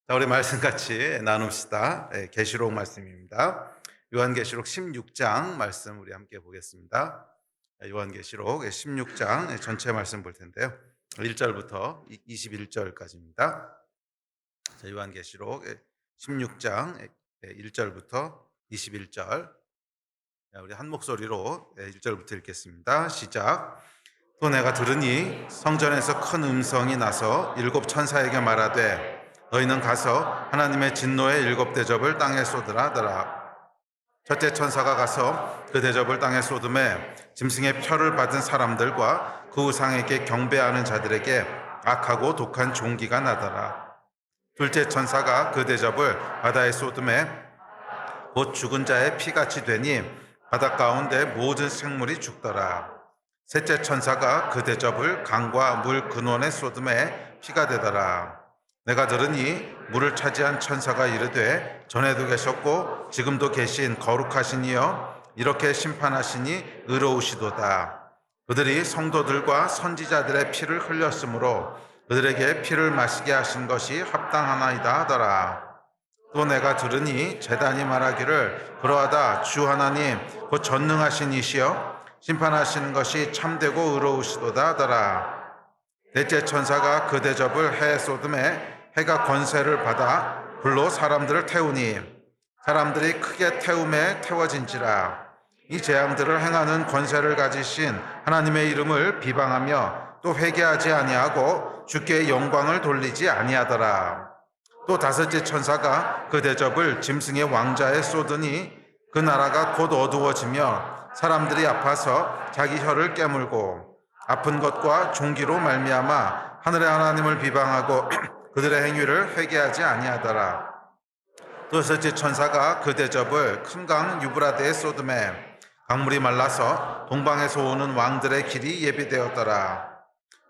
자, 우리 말씀 같이 나눕시다. 계시록 말씀입니다. 요한계시록 16장 말씀 우리 함께 보겠습니다. 요한계시록 16장 전체 말씀 볼 텐데요. 1절부터 21절까지입니다. 자, 요한계시록 16장 1절부터 21절. 우리 한 목소리로 1절부터 읽겠습니다. 시작. 또 내가 들으니 성전에서 큰 음성이 나서 일곱 천사에게 말하되 너희는 가서 하나님의 진노의 일곱 대접을 땅에 쏟으라 하더라. 첫째 천사가 가서 그 대접을 땅에 쏟음에 짐승의 표를 받은 사람들과 그 우상에게 경배하는 자들에게 악하고 독한 종기가 나더라. 둘째 천사가 그 대접을 바다에 쏟음에 곧 죽은 자의 피같이 되니 바다 가운데 모든 생물이 죽더라. 셋째 천사가 그 대접을 강과 물 근원에 쏟음에 피가 되더라. 내가 들으니 물을 차지한 천사가 이르되 전에도 계셨고 지금도 계신 거룩하신 이여 이렇게 심판하시니 의로우시도다. 그들이 성도들과 선지자들의 피를 흘렸으므로 그들에게 피를 마시게 하신 것이 합당하나이다 하더라. 또 내가 들으니 제단이 말하기를 그러하다 주 하나님 곧 전능하신 이시여 심판하시는 것이 참되고 의로우시도다 하더라. 넷째 천사가 그 대접을 해에 쏟음에 해가 권세를 받아 불로 사람들을 태우니 사람들이 크게 태움에 태워진지라. 이 재앙들을 행하는 권세를 가지신 하나님의 이름을 비방하며 또 회개하지 아니하고 주께 영광을 돌리지 아니하더라. 또 다섯째 천사가 그 대접을 짐승의 왕자에 쏟으니 그 나라가 곧 어두워지며 사람들이 아파서 자기 혀를 깨물고 아픈 것과 종기로 말미암아 하늘의 하나님을 비방하고 그들의 행위를 회개하지 아니하더라. 또 여섯째 천사가 그 대접을 큰 강 유브라데에 쏟음에 강물이 말라서 동방에서 오는 왕들의 길이 예비되었더라.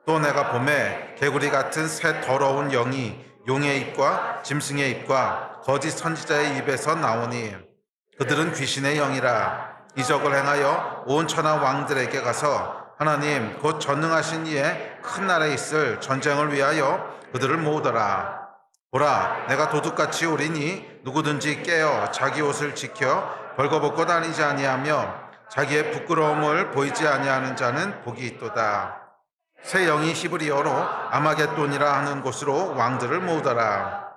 또 내가 봄에 개구리 같은 새 더러운 영이 용의 입과 짐승의 입과 거짓 선지자의 입에서 나오니 그들은 귀신의 영이라. 이적을 행하여 온 천하 왕들에게 가서 하나님 곧 전능하신 이의 큰 날에 있을 전쟁을 위하여 그들을 모으더라. 보라, 내가 도둑같이 오리니 누구든지 깨어 자기 옷을 지켜 벌거벗고 다니지 아니하며 자기의 부끄러움을 보이지 아니하는 자는 복이 있도다. 새 영이 히브리어로 아마겟돈이라 하는 곳으로 왕들을 모으더라.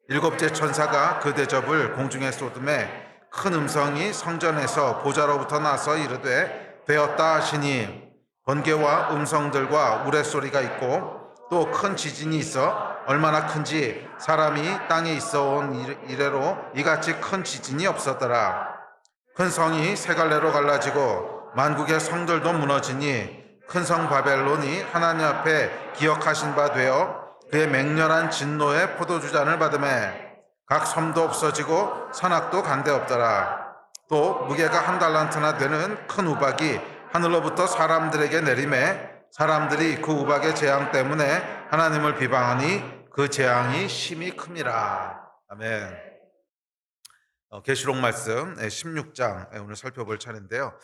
일곱째 천사가 그 대접을 공중에 쏟음에 큰 음성이 성전에서 보좌로부터 나서 이르되 되었다 하시니 번개와 음성들과 우레소리가 있고 또 큰 지진이 있어 얼마나 큰지 사람이 땅에 있어 온 이래로 이같이 큰 지진이 없었더라. 큰 성이 세 갈래로 갈라지고 만국의 성들도 무너지니 큰 성 바벨론이 하나님 앞에 기억하신 바 되어 그의 맹렬한 진노의 포도주잔을 받음에 각 섬도 없어지고 산악도 간데 없더라. 또 무게가 한 달란트나 되는 큰 우박이 하늘로부터 사람들에게 내림에 사람들이 그 우박의 재앙 때문에 하나님을 비방하니 그 재앙이 심히 큼이라. 아멘. 계시록 말씀 16장 오늘 살펴볼 차례인데요.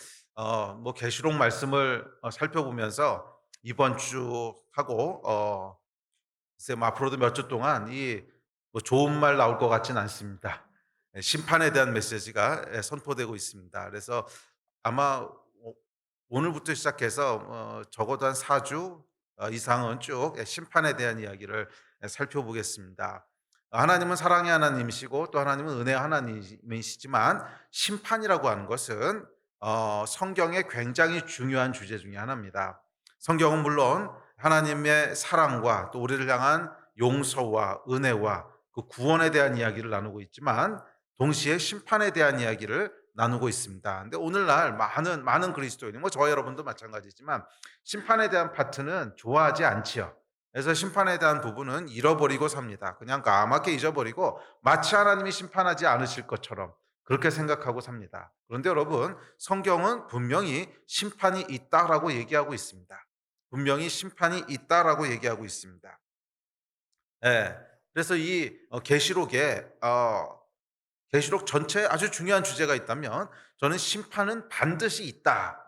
계시록 말씀을 살펴보면서 이번 주 하고 글쎄 앞으로도 몇 주 동안 뭐 좋은 말 나올 것 같지는 않습니다. 심판에 대한 메시지가 선포되고 있습니다. 그래서 아마 오늘부터 시작해서 적어도 한 4주 이상은 쭉 심판에 대한 이야기를 살펴보겠습니다. 하나님은 사랑의 하나님이시고 또 하나님은 은혜의 하나님이시지만 심판이라고 하는 것은 성경의 굉장히 중요한 주제 중에 하나입니다. 성경은 물론 하나님의 사랑과 또 우리를 향한 용서와 은혜와 그 구원에 대한 이야기를 나누고 있지만 동시에 심판에 대한 이야기를 나누고 있습니다. 근데 오늘날 많은 그리스도인이 뭐 저 여러분도 마찬가지지만 심판에 대한 파트는 좋아하지 않지요. 그래서 심판에 대한 부분은 잃어버리고 삽니다. 그냥 까맣게 잊어버리고 마치 하나님이 심판하지 않으실 것처럼 그렇게 생각하고 삽니다. 그런데 여러분, 성경은 분명히 심판이 있다라고 얘기하고 있습니다. 분명히 심판이 있다라고 얘기하고 있습니다. 예. 그래서 이 계시록 전체에 아주 중요한 주제가 있다면 저는 심판은 반드시 있다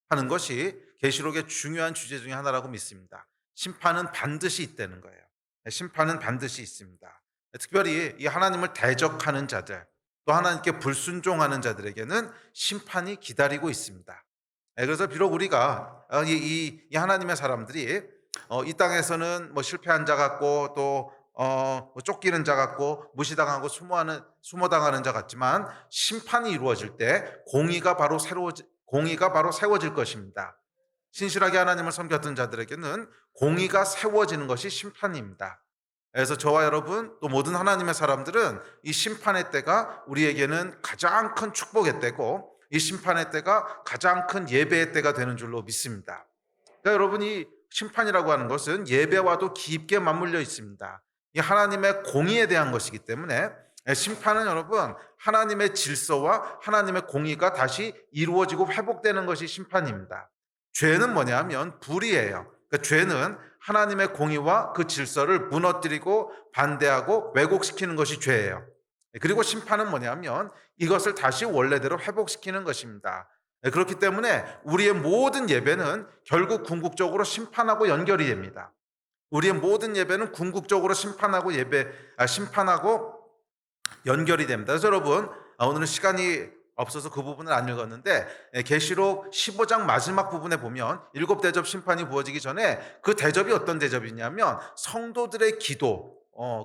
하는 것이 계시록의 중요한 주제 중에 하나라고 믿습니다. 심판은 반드시 있다는 거예요. 심판은 반드시 있습니다. 특별히 이 하나님을 대적하는 자들, 또 하나님께 불순종하는 자들에게는 심판이 기다리고 있습니다. 그래서 비록 우리가 이 하나님의 사람들이 이 땅에서는 뭐 실패한 자 같고 또 뭐 쫓기는 자 같고 무시당하고 숨어당하는 자 같지만 심판이 이루어질 때 공의가 바로 세워질 것입니다. 신실하게 하나님을 섬겼던 자들에게는 공의가 세워지는 것이 심판입니다. 그래서 저와 여러분 또 모든 하나님의 사람들은 이 심판의 때가 우리에게는 가장 큰 축복의 때고 이 심판의 때가 가장 큰 예배의 때가 되는 줄로 믿습니다. 그러니까 여러분 이 심판이라고 하는 것은 예배와도 깊게 맞물려 있습니다. 이 하나님의 공의에 대한 것이기 때문에 심판은 여러분 하나님의 질서와 하나님의 공의가 다시 이루어지고 회복되는 것이 심판입니다. 죄는 뭐냐면 불의예요. 그러니까 죄는 하나님의 공의와 그 질서를 무너뜨리고 반대하고 왜곡시키는 것이 죄예요. 그리고 심판은 뭐냐면 이것을 다시 원래대로 회복시키는 것입니다. 그렇기 때문에 우리의 모든 예배는 결국 궁극적으로 심판하고 연결이 됩니다. 우리의 모든 예배는 궁극적으로 심판하고 연결이 됩니다. 그래서 여러분 오늘은 시간이 없어서 그 부분을 안 읽었는데 계시록 15장 마지막 부분에 보면 일곱 대접 심판이 부어지기 전에 그 대접이 어떤 대접이냐면 성도들의 기도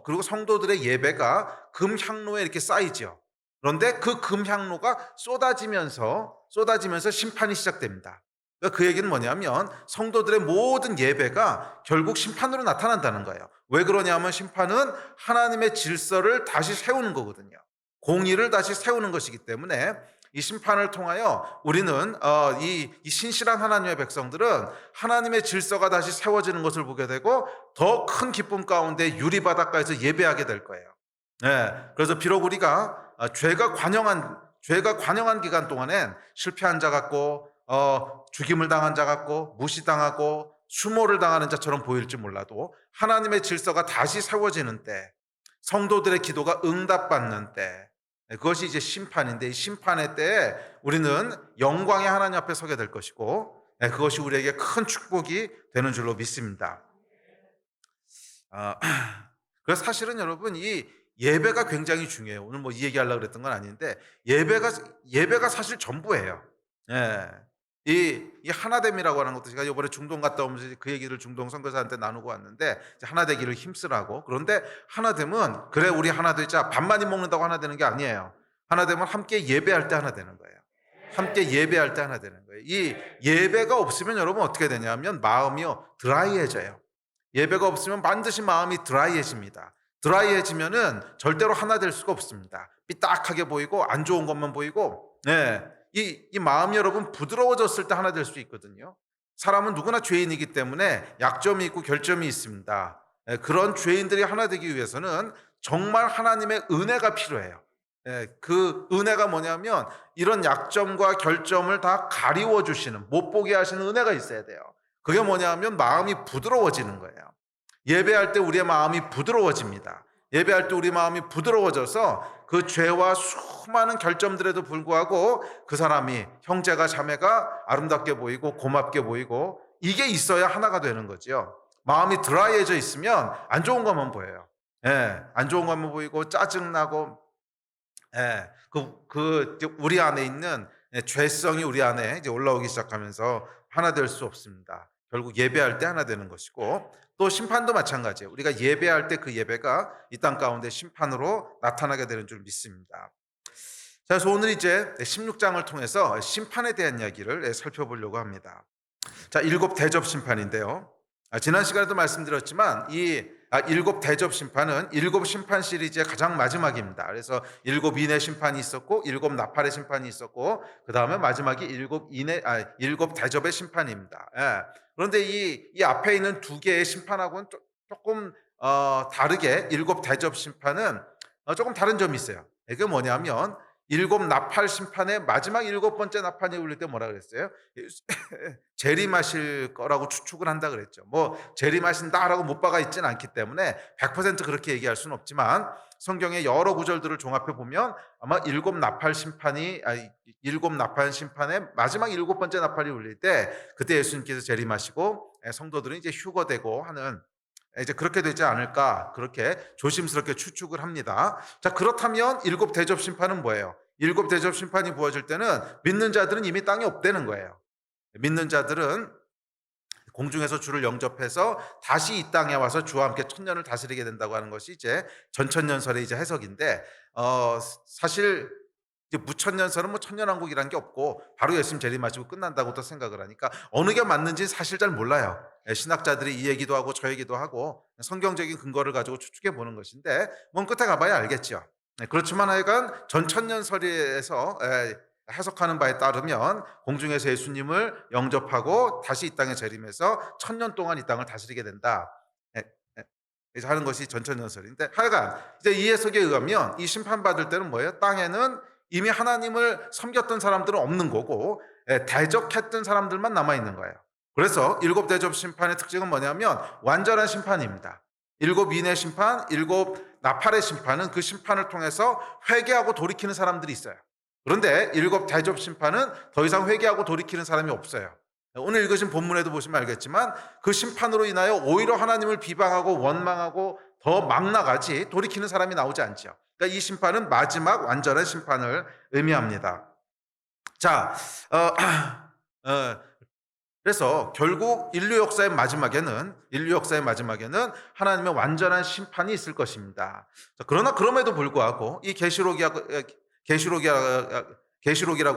그리고 성도들의 예배가 금향로에 이렇게 쌓이죠. 그런데 그 금향로가 쏟아지면서 심판이 시작됩니다. 그러니까 그 얘기는 뭐냐면 성도들의 모든 예배가 결국 심판으로 나타난다는 거예요. 왜 그러냐면 심판은 하나님의 질서를 다시 세우는 거거든요. 공의를 다시 세우는 것이기 때문에 이 심판을 통하여 우리는 이 신실한 하나님의 백성들은 하나님의 질서가 다시 세워지는 것을 보게 되고 더 큰 기쁨 가운데 유리바닷가에서 예배하게 될 거예요. 그래서 비록 우리가 죄가 관영한 기간 동안엔 실패한 자 같고 죽임을 당한 자 같고 무시당하고 수모를 당하는 자처럼 보일지 몰라도 하나님의 질서가 다시 세워지는 때, 성도들의 기도가 응답받는 때, 그것이 이제 심판인데 이 심판의 때에 우리는 영광의 하나님 앞에 서게 될 것이고 그것이 우리에게 큰 축복이 되는 줄로 믿습니다. 아, 그래서 사실은 여러분 이 예배가 굉장히 중요해요. 오늘 뭐 이 얘기하려고 그랬던 건 아닌데 예배가 사실 전부예요. 예. 이 하나됨이라고 하는 것도 제가 이번에 중동 갔다 오면서 그 얘기를 중동 선교사한테 나누고 왔는데 이제 하나 되기를 힘쓰라고. 그런데 하나됨은 그래 우리 하나 되자 밥 많이 먹는다고 하나 되는 게 아니에요. 하나됨은 함께 예배할 때 하나 되는 거예요. 함께 예배할 때 하나 되는 거예요. 이 예배가 없으면 여러분 어떻게 되냐면 마음이요 드라이해져요. 예배가 없으면 반드시 마음이 드라이해집니다. 드라이해지면은 절대로 하나 될 수가 없습니다. 삐딱하게 보이고 안 좋은 것만 보이고, 이 마음이 여러분 부드러워졌을 때 하나 될 수 있거든요. 사람은 누구나 죄인이기 때문에 약점이 있고 결점이 있습니다. 그런 죄인들이 하나 되기 위해서는 정말 하나님의 은혜가 필요해요. 그 은혜가 뭐냐면 이런 약점과 결점을 다 가리워 주시는 못 보게 하시는 은혜가 있어야 돼요. 그게 뭐냐면 마음이 부드러워지는 거예요. 예배할 때 우리의 마음이 부드러워집니다. 예배할 때 우리 마음이 부드러워져서 그 죄와 수많은 결점들에도 불구하고 그 사람이 형제가 자매가 아름답게 보이고 고맙게 보이고 이게 있어야 하나가 되는 거죠. 마음이 드라이해져 있으면 안 좋은 것만 보여요. 안 좋은 것만 보이고 짜증나고 우리 안에 있는 죄성이 우리 안에 이제 올라오기 시작하면서 하나 될 수 없습니다. 결국 예배할 때 하나 되는 것이고 또 심판도 마찬가지예요. 우리가 예배할 때 그 예배가 이 땅 가운데 심판으로 나타나게 되는 줄 믿습니다. 자, 그래서 오늘 이제 16장을 통해서 심판에 대한 이야기를 살펴보려고 합니다. 자, 일곱 대접 심판인데요. 지난 시간에도 말씀드렸지만 이 일곱 대접 심판은 일곱 심판 시리즈의 가장 마지막입니다. 그래서 일곱 인의 심판이 있었고 일곱 나팔의 심판이 있었고 그 다음에 마지막이 일곱 대접의 심판입니다. 그런데 이 앞에 있는 두 개의 심판하고는 조금 다르게 일곱 대접 심판은 조금 다른 점이 있어요. 이게 뭐냐면 일곱 나팔 심판의 마지막 일곱 번째 나팔이 울릴 때 뭐라 그랬어요? 재림하실 거라고 추측을 한다 그랬죠. 뭐 재림하신다라고 못 박아 있지는 않기 때문에 100% 그렇게 얘기할 수는 없지만 성경의 여러 구절들을 종합해 보면 아마 일곱 나팔 심판의 마지막 일곱 번째 나팔이 울릴 때 그때 예수님께서 재림하시고 성도들은 이제 휴거되고 하는 이제 그렇게 되지 않을까 그렇게 조심스럽게 추측을 합니다. 자, 그렇다면 일곱 대접 심판은 뭐예요? 일곱 대접 심판이 부어질 때는 믿는 자들은 이미 땅에 없다는 거예요. 믿는 자들은 공중에서 주를 영접해서 다시 이 땅에 와서 주와 함께 천년을 다스리게 된다고 하는 것이 이제 전천년설의 이제 해석인데, 사실 이제 무천년설은 뭐 천년왕국이란 게 없고 바로 예수님 재림하시고 끝난다고 또 생각을 하니까 어느 게 맞는지 사실 잘 몰라요. 신학자들이 이 얘기도 하고 저 얘기도 하고 성경적인 근거를 가지고 추측해 보는 것인데, 먼 끝에 가봐야 알겠죠. 그렇지만 하여간 전천년설에서 해석하는 바에 따르면 공중에서 예수님을 영접하고 다시 이 땅에 재림해서 천년 동안 이 땅을 다스리게 된다, 그래서 하는 것이 전천년설인데, 하여간 이제 이 해석에 의하면 이 심판받을 때는 뭐예요? 땅에는 이미 하나님을 섬겼던 사람들은 없는 거고 대적했던 사람들만 남아있는 거예요. 그래서 일곱 대접 심판의 특징은 뭐냐면 완전한 심판입니다. 일곱 인의 심판, 일곱 나팔의 심판은 그 심판을 통해서 회개하고 돌이키는 사람들이 있어요. 그런데 일곱 대접 심판은 더 이상 회개하고 돌이키는 사람이 없어요. 오늘 읽으신 본문에도 보시면 알겠지만 그 심판으로 인하여 오히려 하나님을 비방하고 원망하고 더 막 나가지 돌이키는 사람이 나오지 않죠. 그러니까 이 심판은 마지막 완전한 심판을 의미합니다. 자, 그래서 결국 인류 역사의 마지막에는 하나님의 완전한 심판이 있을 것입니다. 그러나 그럼에도 불구하고 이 계시록이라고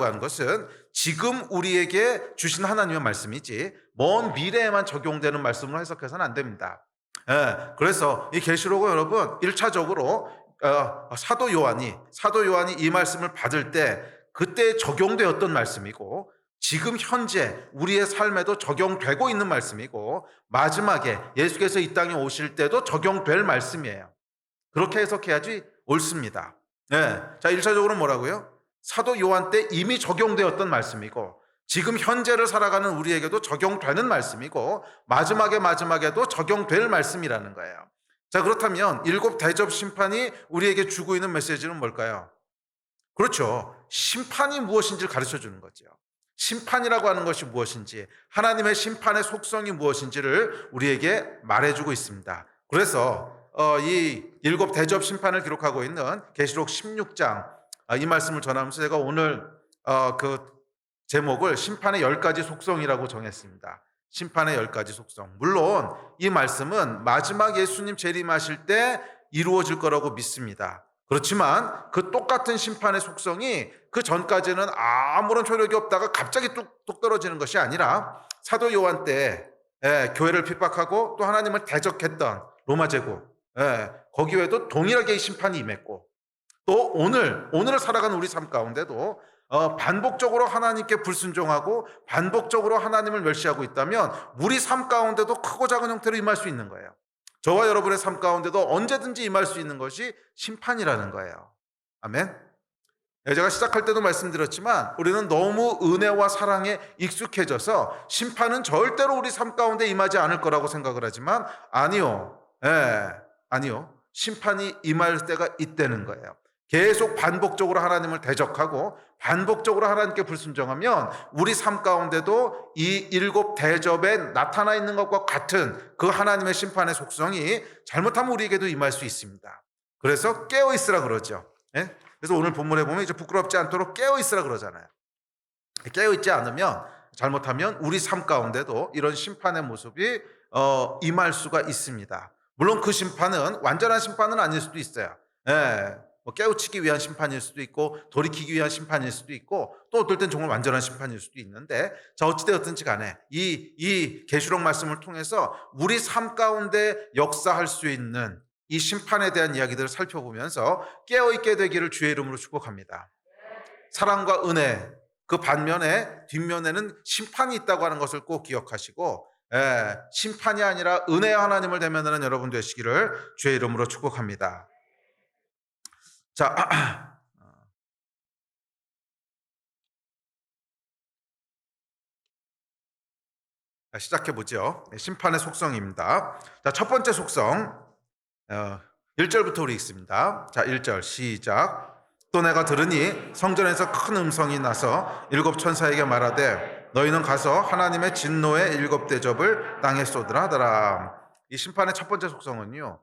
하는 것은 지금 우리에게 주신 하나님의 말씀이지 먼 미래에만 적용되는 말씀으로 해석해서는 안 됩니다. 그래서 이 계시록은 여러분 1차적으로 사도 요한이 이 말씀을 받을 때 그때 적용되었던 말씀이고, 지금 현재 우리의 삶에도 적용되고 있는 말씀이고, 마지막에 예수께서 이 땅에 오실 때도 적용될 말씀이에요. 그렇게 해석해야지 옳습니다. 자, 1차적으로 뭐라고요? 사도 요한 때 이미 적용되었던 말씀이고, 지금 현재를 살아가는 우리에게도 적용되는 말씀이고, 마지막에도 적용될 말씀이라는 거예요. 자, 그렇다면 일곱 대접 심판이 우리에게 주고 있는 메시지는 뭘까요? 그렇죠. 심판이 무엇인지를 가르쳐 주는 거죠. 심판이라고 하는 것이 무엇인지, 하나님의 심판의 속성이 무엇인지를 우리에게 말해주고 있습니다. 그래서 이 일곱 대접 심판을 기록하고 있는 계시록 16장, 이 말씀을 전하면서 제가 오늘 그 제목을 심판의 10가지 속성이라고 정했습니다. 심판의 10가지 속성. 물론 이 말씀은 마지막 예수님 재림하실 때 이루어질 거라고 믿습니다. 그렇지만 그 똑같은 심판의 속성이 그 전까지는 아무런 효력이 없다가 갑자기 뚝뚝 떨어지는 것이 아니라, 사도 요한 때 교회를 핍박하고 또 하나님을 대적했던 로마 제국, 거기 외에도 동일하게 이 심판이 임했고, 또 오늘을 살아가는 우리 삶 가운데도 반복적으로 하나님께 불순종하고 반복적으로 하나님을 멸시하고 있다면 우리 삶 가운데도 크고 작은 형태로 임할 수 있는 거예요. 저와 여러분의 삶 가운데도 언제든지 임할 수 있는 것이 심판이라는 거예요. 아멘. 제가 시작할 때도 말씀드렸지만 우리는 너무 은혜와 사랑에 익숙해져서 심판은 절대로 우리 삶 가운데 임하지 않을 거라고 생각을 하지만 아니요. 아니요. 심판이 임할 때가 있다는 거예요. 계속 반복적으로 하나님을 대적하고 반복적으로 하나님께 불순종하면 우리 삶 가운데도 이 일곱 대접에 나타나 있는 것과 같은 그 하나님의 심판의 속성이 잘못하면 우리에게도 임할 수 있습니다. 그래서 깨어있으라 그러죠. 그래서 오늘 본문에 보면 이제 부끄럽지 않도록 깨어있으라 그러잖아요. 깨어있지 않으면, 잘못하면 우리 삶 가운데도 이런 심판의 모습이 임할 수가 있습니다. 물론 그 심판은 완전한 심판은 아닐 수도 있어요. 뭐 깨우치기 위한 심판일 수도 있고 돌이키기 위한 심판일 수도 있고 또 어떨 땐 정말 완전한 심판일 수도 있는데, 자, 어찌되었든지 간에 이 계시록 말씀을 통해서 우리 삶 가운데 역사할 수 있는 이 심판에 대한 이야기들을 살펴보면서 깨어있게 되기를 주의 이름으로 축복합니다. 사랑과 은혜, 그 반면에 뒷면에는 심판이 있다고 하는 것을 꼭 기억하시고, 심판이 아니라 은혜의 하나님을 대면하는 여러분 되시기를 주의 이름으로 축복합니다. 자, 시작해 보죠. 심판의 속성입니다. 자, 첫 번째 속성, 1절부터 우리 읽습니다. 자, 1절 시작. 또 내가 들으니 성전에서 큰 음성이 나서 일곱 천사에게 말하되 너희는 가서 하나님의 진노의 일곱 대접을 땅에 쏟으라 하더라. 이 심판의 첫 번째 속성은요.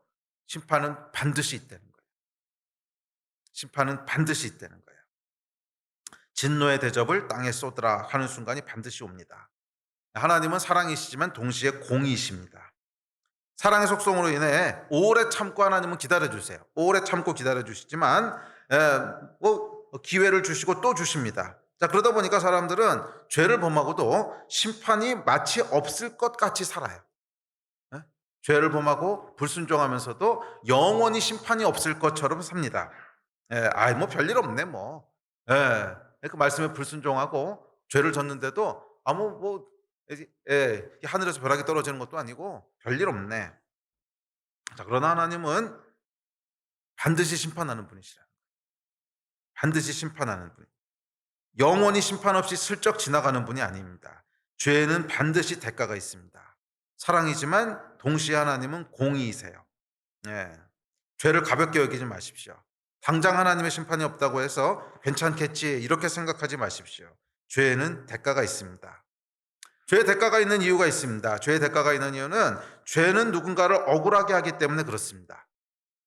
심판은 반드시 있다는 거예요. 심판은 반드시 있다는 거예요. 진노의 대접을 땅에 쏟으라 하는 순간이 반드시 옵니다. 하나님은 사랑이시지만 동시에 공의이십니다. 사랑의 속성으로 인해 오래 참고 하나님은 기다려주세요. 오래 참고 기다려주시지만 기회를 주시고 또 주십니다. 자, 그러다 보니까 사람들은 죄를 범하고도 심판이 마치 없을 것 같이 살아요. 예? 죄를 범하고 불순종하면서도 영원히 심판이 없을 것처럼 삽니다. 뭐 별일 없네 뭐. 그 말씀에 불순종하고 죄를 졌는데도 하늘에서 벼락이 떨어지는 것도 아니고 별일 없네. 자, 그러나 하나님은 반드시 심판하는 분이시라. 반드시 심판하는 분. 영원히 심판 없이 슬쩍 지나가는 분이 아닙니다. 죄에는 반드시 대가가 있습니다. 사랑이지만 동시에 하나님은 공의이세요. 죄를 가볍게 여기지 마십시오. 당장 하나님의 심판이 없다고 해서 괜찮겠지 이렇게 생각하지 마십시오. 죄에는 대가가 있습니다. 죄의 대가가 있는 이유가 있습니다. 죄의 대가가 있는 이유는 죄는 누군가를 억울하게 하기 때문에 그렇습니다.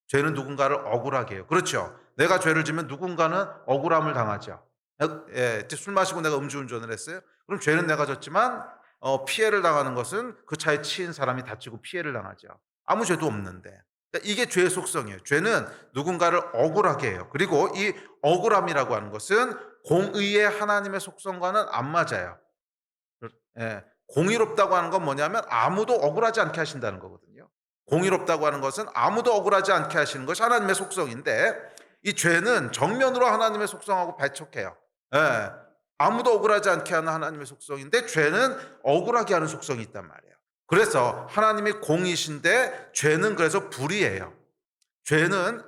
죄는 누군가를 억울하게 해요. 그렇죠. 내가 죄를 지면 누군가는 억울함을 당하죠. 술 마시고 내가 음주운전을 했어요. 그럼 죄는 내가 졌지만 피해를 당하는 것은 그 차에 치인 사람이 다치고 피해를 당하죠. 아무 죄도 없는데. 그러니까 이게 죄의 속성이에요. 죄는 누군가를 억울하게 해요. 그리고 이 억울함이라고 하는 것은 공의의 하나님의 속성과는 안 맞아요. 공의롭다고 하는 건 뭐냐면 아무도 억울하지 않게 하신다는 거거든요. 공의롭다고 하는 것은 아무도 억울하지 않게 하시는 것이 하나님의 속성인데 이 죄는 정면으로 하나님의 속성하고 배척해요. 아무도 억울하지 않게 하는 하나님의 속성인데 죄는 억울하게 하는 속성이 있단 말이에요. 그래서 하나님이 공이신데 죄는 그래서 불의예요. 죄는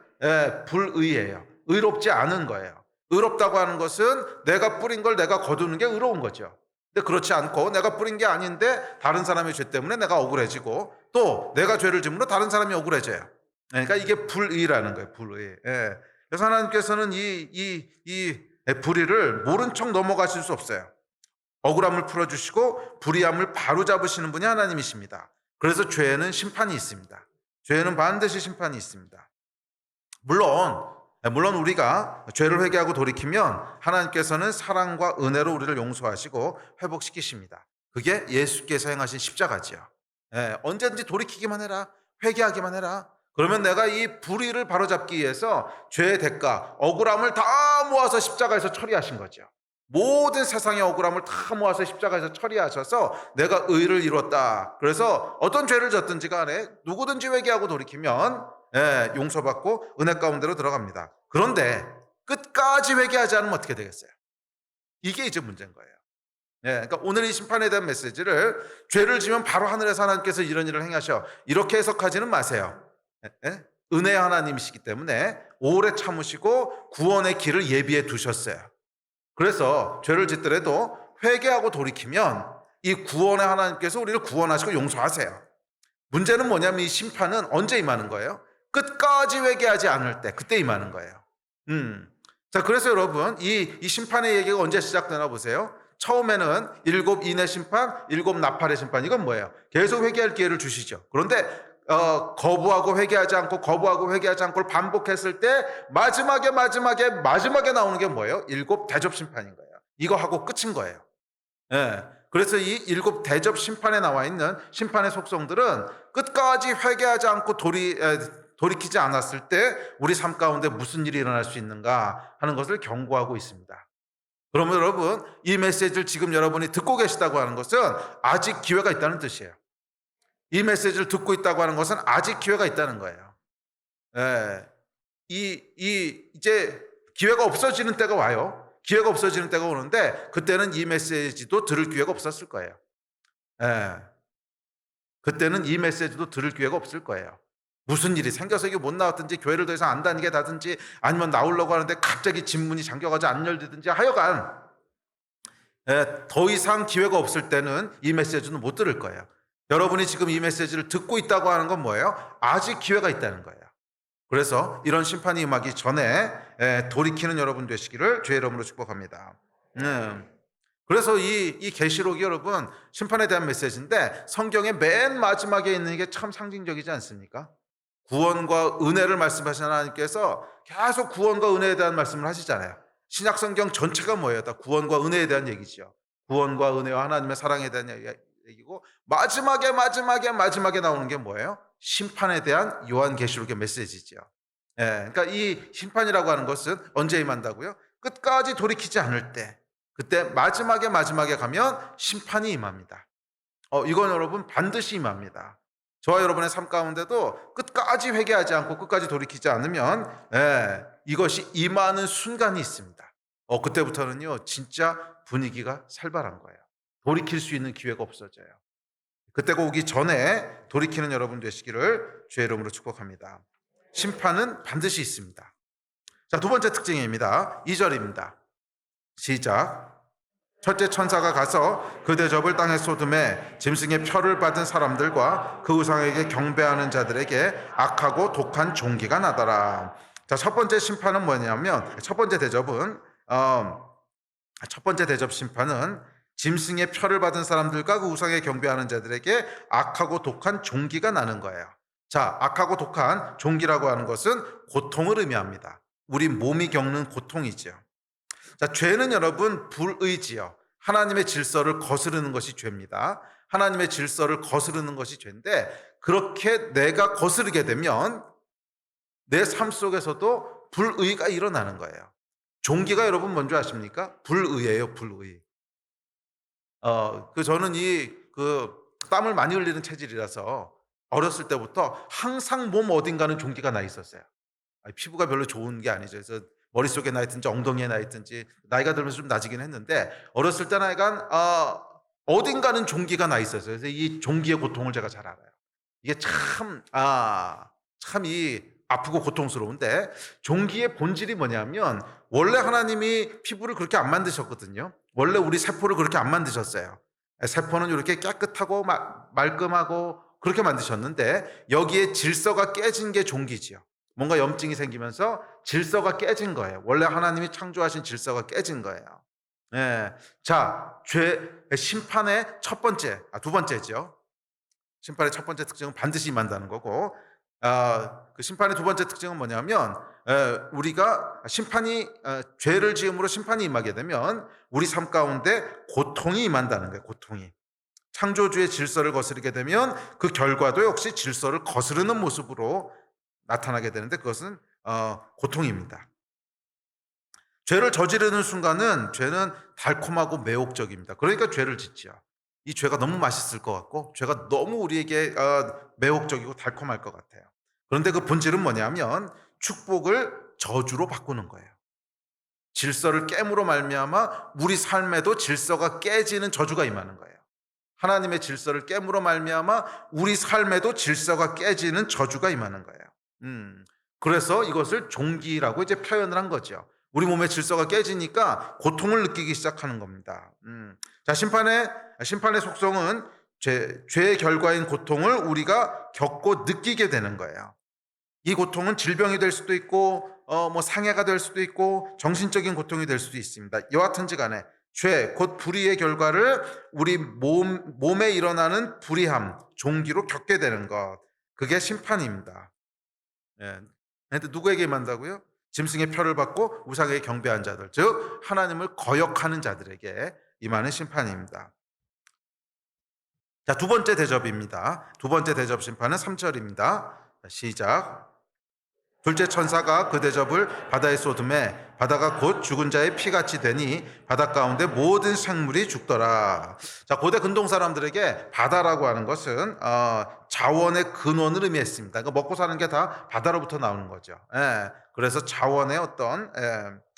불의예요. 의롭지 않은 거예요. 의롭다고 하는 것은 내가 뿌린 걸 내가 거두는 게 의로운 거죠. 근데 그렇지 않고 내가 뿌린 게 아닌데 다른 사람의 죄 때문에 내가 억울해지고 또 내가 죄를 지므로 다른 사람이 억울해져요. 그러니까 이게 불의라는 거예요. 불의. 그래서 하나님께서는 이 불의를 모른 척 넘어가실 수 없어요. 억울함을 풀어주시고 불의함을 바로잡으시는 분이 하나님이십니다. 그래서 죄에는 심판이 있습니다. 죄에는 반드시 심판이 있습니다. 물론 우리가 죄를 회개하고 돌이키면 하나님께서는 사랑과 은혜로 우리를 용서하시고 회복시키십니다. 그게 예수께서 행하신 십자가지요. 언제든지 돌이키기만 해라. 회개하기만 해라. 그러면 내가 이 불의를 바로잡기 위해서 죄의 대가, 억울함을 다 모아서 십자가에서 처리하신 거죠. 모든 세상의 억울함을 다 모아서 십자가에서 처리하셔서 내가 의를 이뤘다. 그래서 어떤 죄를 졌든지 간에 누구든지 회개하고 돌이키면 용서받고 은혜 가운데로 들어갑니다. 그런데 끝까지 회개하지 않으면 어떻게 되겠어요? 이게 이제 문제인 거예요. 그러니까 오늘 이 심판에 대한 메시지를 죄를 지면 바로 하늘에서 하나님께서 이런 일을 행하셔 이렇게 해석하지는 마세요. 은혜의 하나님이시기 때문에 오래 참으시고 구원의 길을 예비해 두셨어요. 그래서 죄를 짓더라도 회개하고 돌이키면 이 구원의 하나님께서 우리를 구원하시고 용서하세요. 문제는 뭐냐면 이 심판은 언제 임하는 거예요? 끝까지 회개하지 않을 때 그때 임하는 거예요. 자, 그래서 여러분 이 심판의 얘기가 언제 시작되나 보세요. 처음에는 7 인의 심판, 7 나팔의 심판. 이건 뭐예요? 계속 회개할 기회를 주시죠. 그런데 거부하고 회개하지 않고 반복했을 때 마지막에 나오는 게 뭐예요? 7 대접 심판인 거예요. 이거 하고 끝인 거예요. 그래서 이 7 대접 심판에 나와 있는 심판의 속성들은 끝까지 회개하지 않고 돌이키지 않았을 때 우리 삶 가운데 무슨 일이 일어날 수 있는가 하는 것을 경고하고 있습니다. 그러면 여러분 이 메시지를 지금 여러분이 듣고 계시다고 하는 것은 아직 기회가 있다는 뜻이에요. 이 메시지를 듣고 있다고 하는 것은 아직 기회가 있다는 거예요. 이제 기회가 없어지는 때가 와요. 기회가 없어지는 때가 오는데 그때는 이 메시지도 들을 기회가 없었을 거예요. 그때는 이 메시지도 들을 기회가 없을 거예요. 무슨 일이 생겨서 이게 못 나왔든지 교회를 더 이상 안 다니게 하든지 아니면 나오려고 하는데 갑자기 집문이 잠겨가지고 안 열리든지 하여간 더 이상 기회가 없을 때는 이 메시지는 못 들을 거예요. 여러분이 지금 이 메시지를 듣고 있다고 하는 건 뭐예요? 아직 기회가 있다는 거예요. 그래서 이런 심판이 임하기 전에 돌이키는 여러분 되시기를 주의 이름으로 축복합니다. 그래서 이 계시록이 여러분 심판에 대한 메시지인데 성경의 맨 마지막에 있는 게 참 상징적이지 않습니까? 구원과 은혜를 말씀하신 하나님께서 계속 구원과 은혜에 대한 말씀을 하시잖아요. 신약 성경 전체가 뭐예요? 다 구원과 은혜에 대한 얘기죠. 구원과 은혜와 하나님의 사랑에 대한 얘기고 마지막에 나오는 게 뭐예요? 심판에 대한 요한계시록의 메시지죠. 예, 그러니까 이 심판이라고 하는 것은 언제 임한다고요? 끝까지 돌이키지 않을 때, 그때 마지막에 가면 심판이 임합니다. 이건 여러분 반드시 임합니다. 저와 여러분의 삶 가운데도 끝까지 회개하지 않고 끝까지 돌이키지 않으면 이것이 임하는 순간이 있습니다. 그때부터는요 진짜 분위기가 살벌한 거예요. 돌이킬 수 있는 기회가 없어져요. 그때가 오기 전에 돌이키는 여러분 되시기를 주의 이름으로 축복합니다. 심판은 반드시 있습니다. 자, 두 번째 특징입니다. 2절입니다. 시작. 첫째 천사가 가서 그 대접을 땅에 쏟음에 짐승의 표를 받은 사람들과 그 우상에게 경배하는 자들에게 악하고 독한 종기가 나더라. 자, 첫 번째 심판은 뭐냐면 첫 번째 대접 심판은 짐승의 표를 받은 사람들과 그 우상에 경배하는 자들에게 악하고 독한 종기가 나는 거예요. 자, 악하고 독한 종기라고 하는 것은 고통을 의미합니다. 우리 몸이 겪는 고통이죠. 자, 죄는 여러분 불의지요. 하나님의 질서를 거스르는 것이 죄입니다. 하나님의 질서를 거스르는 것이 죄인데 그렇게 내가 거스르게 되면 내 삶 속에서도 불의가 일어나는 거예요. 종기가 여러분 뭔지 아십니까? 불의예요, 불의. 저는 땀을 많이 흘리는 체질이라서 어렸을 때부터 항상 몸 어딘가는 종기가 나 있었어요. 피부가 별로 좋은 게 아니죠. 그래서 머릿속에 나 있든지 엉덩이에 나 있든지 나이가 들면서 좀 나아지긴 했는데 어렸을 때는 약간 어딘가는 종기가 나 있었어요. 그래서 이 종기의 고통을 제가 잘 알아요. 이게 참 아프고 고통스러운데 종기의 본질이 뭐냐면 원래 하나님이 피부를 그렇게 안 만드셨거든요. 원래 우리 세포를 그렇게 안 만드셨어요. 세포는 이렇게 깨끗하고 말끔하고 그렇게 만드셨는데 여기에 질서가 깨진 게 종기지요. 뭔가 염증이 생기면서 질서가 깨진 거예요. 원래 하나님이 창조하신 질서가 깨진 거예요. 예. 자, 심판의 두 번째죠. 심판의 첫 번째 특징은 반드시 임한다는 거고, 그 심판의 두 번째 특징은 뭐냐면, 죄를 지음으로 심판이 임하게 되면 우리 삶 가운데 고통이 임한다는 거예요. 고통이. 창조주의 질서를 거스르게 되면 그 결과도 역시 질서를 거스르는 모습으로 나타나게 되는데 그것은 고통입니다. 죄를 저지르는 순간은 죄는 달콤하고 매혹적입니다. 그러니까 죄를 짓죠. 이 죄가 너무 맛있을 것 같고 죄가 너무 우리에게 매혹적이고 달콤할 것 같아요. 그런데 그 본질은 뭐냐면 축복을 저주로 바꾸는 거예요. 질서를 깨므로 말미암아 우리 삶에도 질서가 깨지는 저주가 임하는 거예요. 하나님의 질서를 깨므로 말미암아 우리 삶에도 질서가 깨지는 저주가 임하는 거예요. 그래서 이것을 종기라고 이제 표현을 한 거죠. 우리 몸의 질서가 깨지니까 고통을 느끼기 시작하는 겁니다. 자, 심판의 속성은 죄의 결과인 고통을 우리가 겪고 느끼게 되는 거예요. 이 고통은 질병이 될 수도 있고, 상해가 될 수도 있고, 정신적인 고통이 될 수도 있습니다. 여하튼지 간에 죄, 곧 불의의 결과를 우리 몸에 일어나는 불의함, 종기로 겪게 되는 것. 그게 심판입니다. 예. 근데 누구에게 임한다고요? 짐승의 표를 받고 우상에게 경배한 자들, 즉 하나님을 거역하는 자들에게 임하는 심판입니다. 자, 두 번째 대접입니다. 두 번째 대접 심판은 3절입니다. 시작. 둘째 천사가 그 대접을 바다에 쏟음에 바다가 곧 죽은 자의 피같이 되니 바다 가운데 모든 생물이 죽더라. 자, 고대 근동 사람들에게 바다라고 하는 것은 자원의 근원을 의미했습니다. 그러니까 먹고 사는 게 다 바다로부터 나오는 거죠. 예, 그래서 자원의 어떤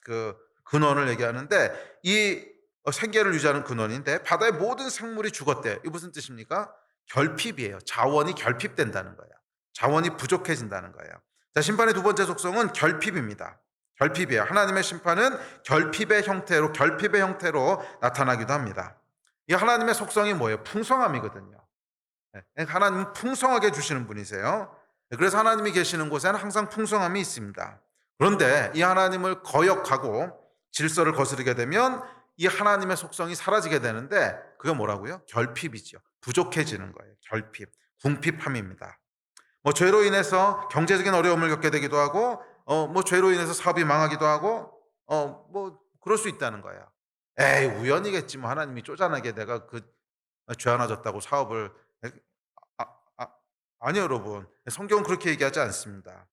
그 근원을 얘기하는데 이 생계를 유지하는 근원인데 바다의 모든 생물이 죽었대. 이게 무슨 뜻입니까? 결핍이에요. 자원이 결핍된다는 거예요. 자원이 부족해진다는 거예요. 자, 심판의 두 번째 속성은 결핍입니다. 결핍이에요. 하나님의 심판은 결핍의 형태로 나타나기도 합니다. 이 하나님의 속성이 뭐예요? 풍성함이거든요. 하나님은 풍성하게 주시는 분이세요. 그래서 하나님이 계시는 곳에는 항상 풍성함이 있습니다. 그런데 이 하나님을 거역하고 질서를 거스르게 되면 이 하나님의 속성이 사라지게 되는데 그게 뭐라고요? 결핍이죠. 부족해지는 거예요. 결핍, 궁핍함입니다. 뭐 죄로 인해서 경제적인 어려움을 겪게 되기도 하고 뭐 죄로 인해서 사업이 망하기도 하고 뭐 그럴 수 있다는 거예요. 에이 우연이겠지 뭐 하나님이 쪼잔하게 내가 그 죄 하나 졌다고 사업을 아 아 아니요 여러분. 성경은 그렇게 얘기하지 않습니다.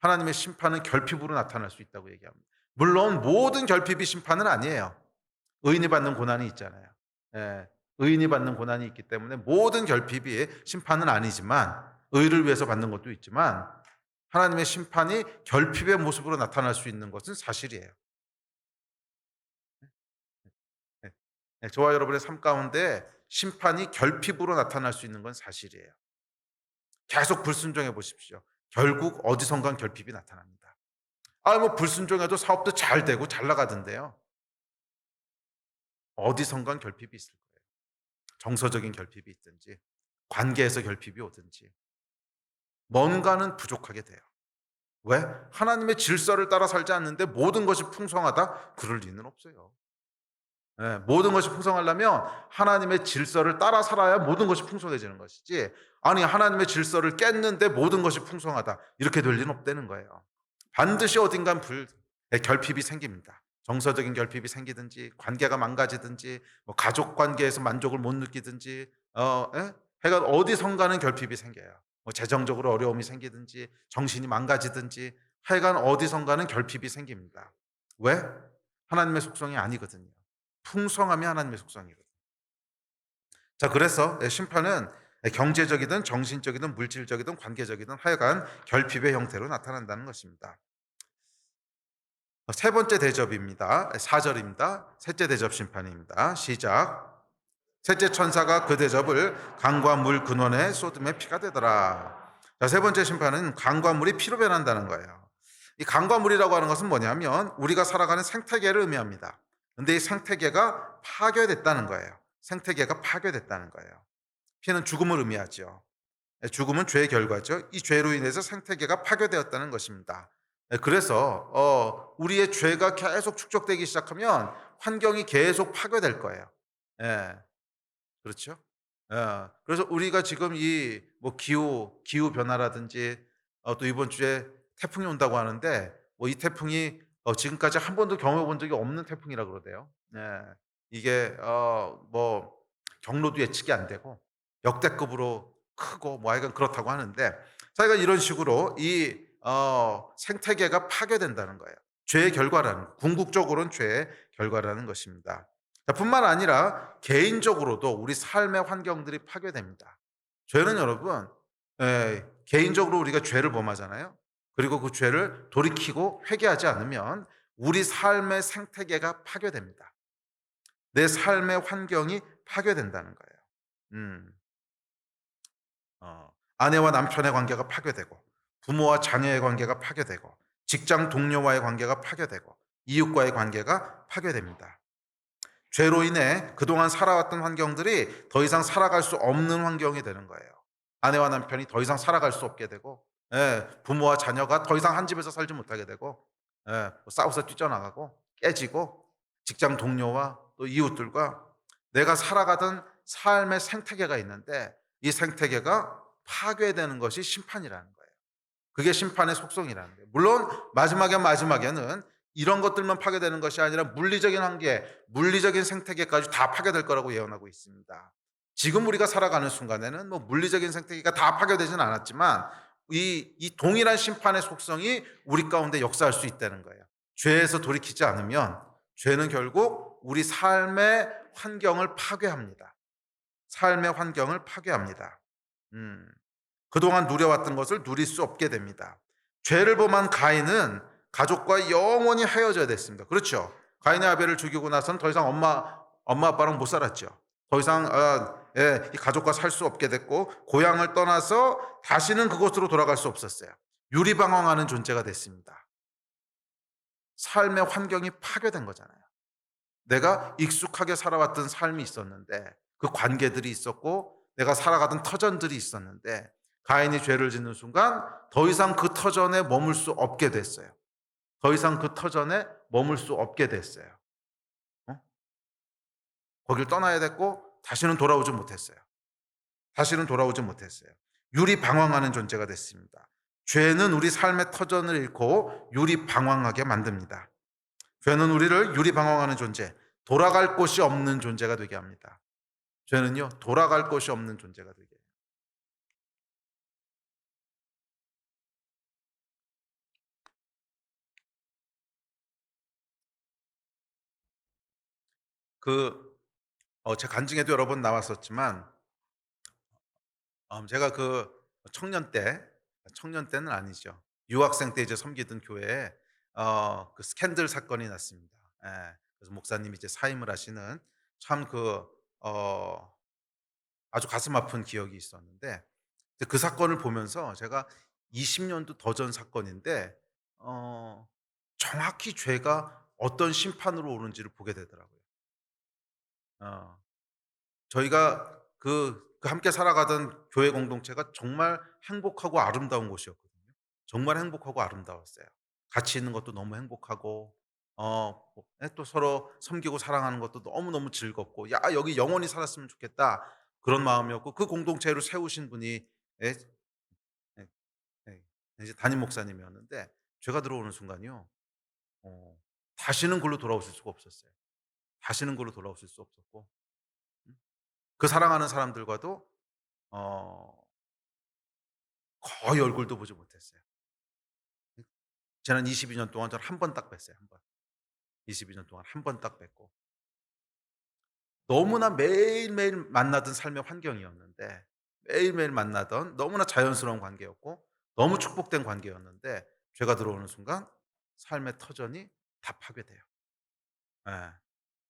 하나님의 심판은 결핍으로 나타날 수 있다고 얘기합니다. 물론 모든 결핍이 심판은 아니에요. 의인이 받는 고난이 있잖아요. 예. 의인이 받는 고난이 있기 때문에 모든 결핍이 심판은 아니지만 의를 위해서 받는 것도 있지만 하나님의 심판이 결핍의 모습으로 나타날 수 있는 것은 사실이에요. 예. 예. 저와 여러분의 삶 가운데 심판이 결핍으로 나타날 수 있는 건 사실이에요. 계속 불순종해 보십시오. 결국 어디선간 결핍이 나타납니다. 뭐 불순종해도 사업도 잘 되고 잘 나가던데요. 어디선간 결핍이 있을 거예요. 정서적인 결핍이 있든지 관계에서 결핍이 오든지 뭔가는 부족하게 돼요. 왜? 하나님의 질서를 따라 살지 않는데 모든 것이 풍성하다? 그럴 리는 없어요. 예, 모든 것이 풍성하려면 하나님의 질서를 따라 살아야 모든 것이 풍성해지는 것이지 아니 하나님의 질서를 깼는데 모든 것이 풍성하다 이렇게 될 리는 없다는 거예요. 반드시 어딘간 결핍이 생깁니다. 정서적인 결핍이 생기든지 관계가 망가지든지 뭐 가족 관계에서 만족을 못 느끼든지 하여간 어디선가는 결핍이 생겨요. 뭐 재정적으로 어려움이 생기든지 정신이 망가지든지 하여간 어디선가는 결핍이 생깁니다. 왜? 하나님의 속성이 아니거든요. 풍성함이 하나님의 속성이거든요. 자, 그래서 심판은 경제적이든 정신적이든 물질적이든 관계적이든 하여간 결핍의 형태로 나타난다는 것입니다. 세 번째 대접입니다. 4절입니다. 셋째 대접 심판입니다. 시작. 셋째 천사가 그 대접을 강과 물 근원에 쏟음에 피가 되더라. 자, 세 번째 심판은 강과 물이 피로 변한다는 거예요. 이 강과 물이라고 하는 것은 뭐냐면 우리가 살아가는 생태계를 의미합니다. 근데 이 생태계가 파괴됐다는 거예요. 생태계가 파괴됐다는 거예요. 피는 죽음을 의미하죠. 죽음은 죄의 결과죠. 이 죄로 인해서 생태계가 파괴되었다는 것입니다. 그래서 우리의 죄가 계속 축적되기 시작하면 환경이 계속 파괴될 거예요. 예. 그렇죠? 그래서 우리가 지금 이 뭐 기후 변화라든지 또 이번 주에 태풍이 온다고 하는데 뭐 이 태풍이 지금까지 한 번도 경험해 본 적이 없는 태풍이라 그러대요. 예. 이게 뭐 경로도 예측이 안 되고 역대급으로 크고 뭐 하여간 그렇다고 하는데 자기가 이런 식으로 이 생태계가 파괴된다는 거예요. 죄의 결과라는 궁극적으로는 죄의 결과라는 것입니다. 자, 뿐만 아니라 개인적으로도 우리 삶의 환경들이 파괴됩니다. 죄는 여러분 개인적으로 우리가 죄를 범하잖아요. 그리고 그 죄를 돌이키고 회개하지 않으면 우리 삶의 생태계가 파괴됩니다. 내 삶의 환경이 파괴된다는 거예요. 음. 아내와 남편의 관계가 파괴되고 부모와 자녀의 관계가 파괴되고 직장 동료와의 관계가 파괴되고 이웃과의 관계가 파괴됩니다. 죄로 인해 그동안 살아왔던 환경들이 더 이상 살아갈 수 없는 환경이 되는 거예요. 아내와 남편이 더 이상 살아갈 수 없게 되고 부모와 자녀가 더 이상 한 집에서 살지 못하게 되고 뭐 싸워서 뛰쳐나가고 깨지고 직장 동료와 또 이웃들과 내가 살아가던 삶의 생태계가 있는데 이 생태계가 파괴되는 것이 심판이라는 거예요. 그게 심판의 속성이라는 거예요. 물론 마지막에는 이런 것들만 파괴되는 것이 아니라 물리적인 한계, 물리적인 생태계까지 다 파괴될 거라고 예언하고 있습니다. 지금 우리가 살아가는 순간에는 뭐 물리적인 생태계가 다 파괴되지는 않았지만 이 동일한 심판의 속성이 우리 가운데 역사할 수 있다는 거예요. 죄에서 돌이키지 않으면 죄는 결국 우리 삶의 환경을 파괴합니다. 삶의 환경을 파괴합니다. 그동안 누려왔던 것을 누릴 수 없게 됩니다. 죄를 범한 가인은 가족과 영원히 헤어져야 됐습니다. 그렇죠? 가인의 아벨을 죽이고 나서는 더 이상 엄마 아빠랑 못 살았죠. 더 이상 이 가족과 살 수 없게 됐고 고향을 떠나서 다시는 그곳으로 돌아갈 수 없었어요. 유리방황하는 존재가 됐습니다. 삶의 환경이 파괴된 거잖아요. 내가 익숙하게 살아왔던 삶이 있었는데 그 관계들이 있었고 내가 살아가던 터전들이 있었는데 가인이 죄를 짓는 순간 더 이상 그 터전에 머물 수 없게 됐어요. 더 이상 그 터전에 머물 수 없게 됐어요. 거길 떠나야 됐고 다시는 돌아오지 못했어요. 다시는 돌아오지 못했어요. 유리방황하는 존재가 됐습니다. 죄는 우리 삶의 터전을 잃고 유리방황하게 만듭니다. 죄는 우리를 유리방황하는 존재, 돌아갈 곳이 없는 존재가 되게 합니다. 죄는요, 돌아갈 곳이 없는 존재가 되게 해요. 제 간증에도 여러 번 나왔었지만, 제가 청년 때는 아니죠. 유학생 때 이제 섬기던 교회에 그 스캔들 사건이 났습니다. 예. 그래서 목사님이 이제 사임을 하시는 참 아주 가슴 아픈 기억이 있었는데, 이제 그 사건을 보면서 제가 20년도 더 전 사건인데 어 정확히 죄가 어떤 심판으로 오는지를 보게 되더라고요. 어 저희가 그 함께 살아가던 교회 공동체가 정말 행복하고 아름다운 곳이었거든요. 정말 행복하고 아름다웠어요. 같이 있는 것도 너무 행복하고 또 서로 섬기고 사랑하는 것도 너무너무 즐겁고 '야 여기 영원히 살았으면 좋겠다.' 그런 마음이었고, 그 공동체를 세우신 분이 예 예 예 이제 담임 목사님이었는데, 제가 들어오는 순간이요. 어 다시는 그걸로 돌아오실 수가 없었어요. 다시는 그걸로 돌아오실 수 없었고, 그 사랑하는 사람들과도 어 거의 얼굴도 보지 못했어요. 지난 22년 동안 저는 한 번 딱 뵀어요, 한 번. 22년 동안 한 번 딱 뵀고, 너무나 매일매일 만나던 삶의 환경이었는데, 매일매일 만나던 너무나 자연스러운 관계였고 너무 축복된 관계였는데, 죄가 들어오는 순간 삶의 터전이 다 파괴돼요. 예.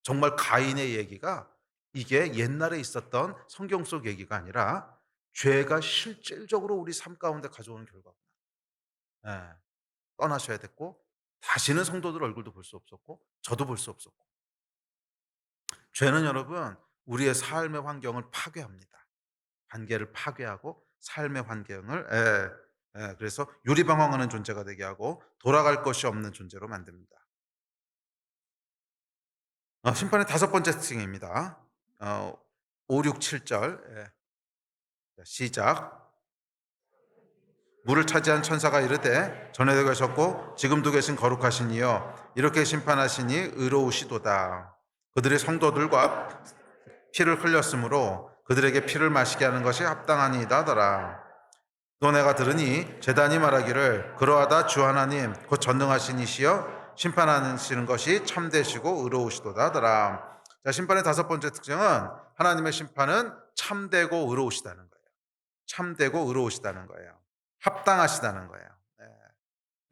정말 가인의 얘기가 이게 옛날에 있었던 성경 속 얘기가 아니라 죄가 실질적으로 우리 삶 가운데 가져오는 결과구나. 예. 떠나셔야 됐고 다시는 성도들 얼굴도 볼 수 없었고 저도 볼 수 없었고, 죄는 여러분 우리의 삶의 환경을 파괴합니다. 관계를 파괴하고 삶의 환경을 그래서 유리방황하는 존재가 되게 하고 돌아갈 것이 없는 존재로 만듭니다. 심판의 다섯 번째 특징입니다. 어 5, 6, 7절 자, 시작. 물을 차지한 천사가 이르되 전에도 계셨고 지금도 계신 거룩하신 이여 이렇게 심판하시니 의로우시도다. 그들의 성도들과 피를 흘렸으므로 그들에게 피를 마시게 하는 것이 합당하니이다 하더라. 또 내가 들으니 제단이 말하기를 그러하다 주 하나님 곧 전능하신 이시여 심판하시는 것이 참되시고 의로우시도다 하더라. 자, 심판의 다섯 번째 특징은 하나님의 심판은 참되고 의로우시다는 거예요. 참되고 의로우시다는 거예요. 합당하시다는 거예요.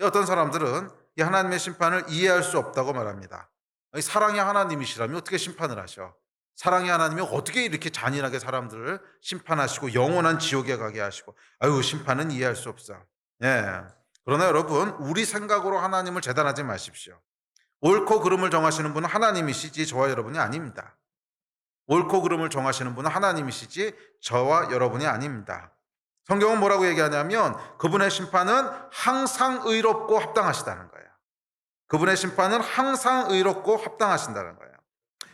어떤 사람들은 이 하나님의 심판을 이해할 수 없다고 말합니다. 사랑의 하나님이시라면 어떻게 심판을 하셔? 사랑의 하나님이 어떻게 이렇게 잔인하게 사람들을 심판하시고 영원한 지옥에 가게 하시고, 아유 심판은 이해할 수 없어. 예. 그러나 여러분 우리 생각으로 하나님을 재단하지 마십시오. 옳고 그름을 정하시는 분은 하나님이시지 저와 여러분이 아닙니다. 옳고 그름을 정하시는 분은 하나님이시지 저와 여러분이 아닙니다. 성경은 뭐라고 얘기하냐면 그분의 심판은 항상 의롭고 합당하시다는 거예요. 그분의 심판은 항상 의롭고 합당하신다는 거예요.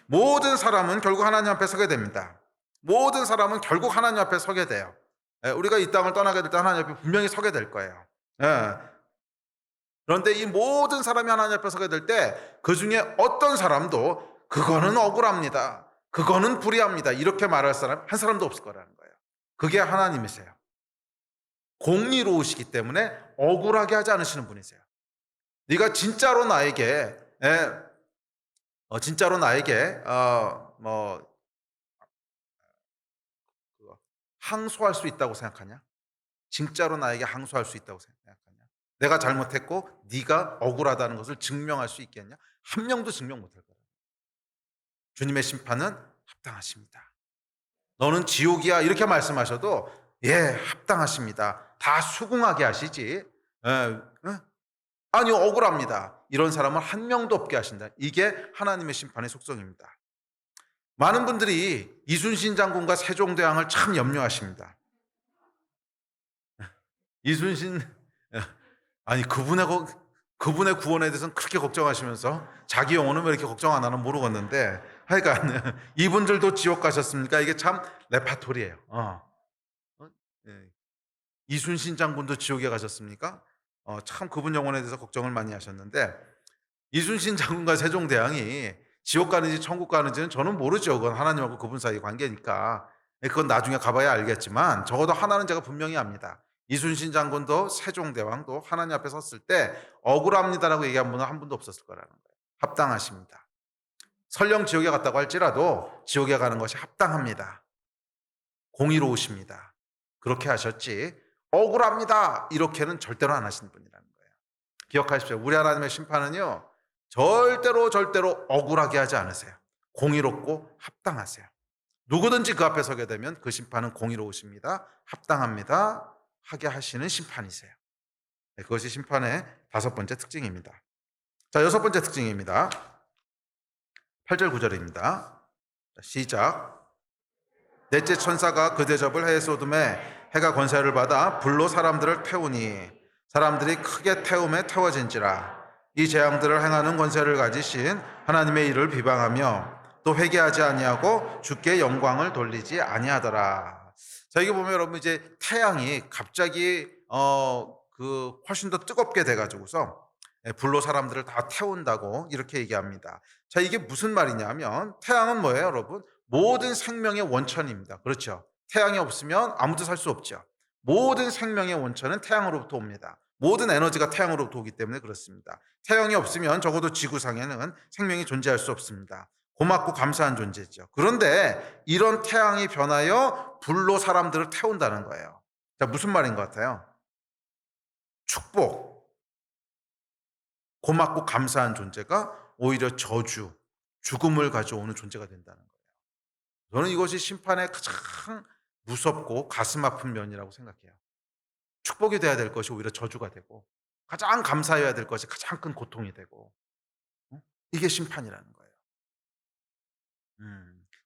모든 사람은 결국 하나님 앞에 서게 됩니다. 모든 사람은 결국 하나님 앞에 서게 돼요. 우리가 이 땅을 떠나게 될 때 하나님 앞에 분명히 서게 될 거예요. 예. 그런데 이 모든 사람이 하나님 앞에 서게 될 때 그 중에 어떤 사람도 그거는 억울합니다. 그거는 불의합니다. 이렇게 말할 사람 한 사람도 없을 거라는 거예요. 그게 하나님이세요. 공의로우시기 때문에 억울하게 하지 않으시는 분이세요. 네가 진짜로 나에게 진짜로 나에게 항소할 수 있다고 생각하냐? 진짜로 나에게 항소할 수 있다고 생각하냐? 내가 잘못했고 네가 억울하다는 것을 증명할 수 있겠냐? 한 명도 증명 못할 거다. 주님의 심판은 합당하십니다. 너는 지옥이야 이렇게 말씀하셔도 예 합당하십니다. 다 수긍하게 하시지. 아니요 억울합니다. 이런 사람은 한 명도 없게 하신다. 이게 하나님의 심판의 속성입니다. 많은 분들이 이순신 장군과 세종대왕을 참 염려하십니다. 이순신 아니 그분의 구원에 대해서는 그렇게 걱정하시면서 자기 영혼은 왜 이렇게 걱정 안 하나 모르겠는데, 하여간 이분들도 지옥 가셨습니까? 이게 참 레파토리예요. 어? 예. 이순신 장군도 지옥에 가셨습니까? 참 그분 영혼에 대해서 걱정을 많이 하셨는데 이순신 장군과 세종대왕이 지옥 가는지 천국 가는지는 저는 모르죠. 그건 하나님하고 그분 사이 관계니까. 예, 그건 나중에 가봐야 알겠지만 적어도 하나는 제가 분명히 압니다. 이순신 장군도 세종대왕도 하나님 앞에 섰을 때 억울합니다라고 얘기한 분은 한 분도 없었을 거라는 거예요. 합당하십니다. 설령 지옥에 갔다고 할지라도 지옥에 가는 것이 합당합니다. 공의로우십니다. 그렇게 하셨지 억울합니다. 이렇게는 절대로 안 하신 분이라는 거예요. 기억하십시오. 우리 하나님의 심판은요. 절대로 억울하게 하지 않으세요. 공의롭고 합당하세요. 누구든지 그 앞에 서게 되면 그 심판은 공의로우십니다. 합당합니다. 하게 하시는 심판이세요. 네, 그것이 심판의 다섯 번째 특징입니다. 자, 여섯 번째 특징입니다. 8절 9절입니다. 시작. 넷째 천사가 그 대접을 해에 쏟음에 해가 권세를 받아 불로 사람들을 태우니 사람들이 크게 태움에 태워진지라. 이 재앙들을 행하는 권세를 가지신 하나님의 일을 비방하며 또 회개하지 아니하고 주께 영광을 돌리지 아니하더라. 자, 이게 보면 여러분 이제 태양이 갑자기 훨씬 더 뜨겁게 돼가지고서 불로 사람들을 다 태운다고 이렇게 얘기합니다. 자, 이게 무슨 말이냐면 태양은 뭐예요, 여러분? 모든 생명의 원천입니다. 그렇죠? 태양이 없으면 아무도 살 수 없죠. 모든 생명의 원천은 태양으로부터 옵니다. 모든 에너지가 태양으로부터 오기 때문에 그렇습니다. 태양이 없으면 적어도 지구상에는 생명이 존재할 수 없습니다. 고맙고 감사한 존재죠. 그런데 이런 태양이 변하여 불로 사람들을 태운다는 거예요. 자, 무슨 말인 것 같아요? 축복, 고맙고 감사한 존재가 오히려 저주, 죽음을 가져오는 존재가 된다는 거예요. 저는 이것이 심판의 가장 무섭고 가슴 아픈 면이라고 생각해요. 축복이 돼야 될 것이 오히려 저주가 되고 가장 감사해야 될 것이 가장 큰 고통이 되고 이게 심판이라는 거예요.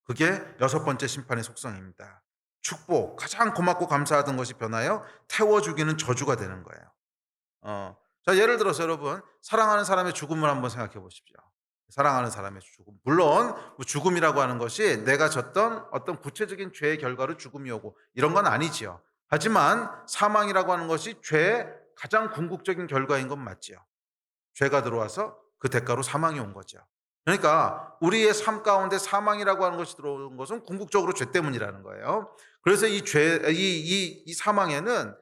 그게 여섯 번째 심판의 속성입니다. 축복, 가장 고맙고 감사하던 것이 변하여 태워 죽이는 저주가 되는 거예요. 자, 예를 들어서 여러분 사랑하는 사람의 죽음을 한번 생각해 보십시오. 사랑하는 사람의 죽음. 물론 뭐 죽음이라고 하는 것이 내가 졌던 어떤 구체적인 죄의 결과로 죽음이 오고 이런 건 아니지요. 하지만 사망이라고 하는 것이 죄의 가장 궁극적인 결과인 건 맞지요. 죄가 들어와서 그 대가로 사망이 온 거죠. 그러니까 우리의 삶 가운데 사망이라고 하는 것이 들어온 것은 궁극적으로 죄 때문이라는 거예요. 그래서 이 사망에는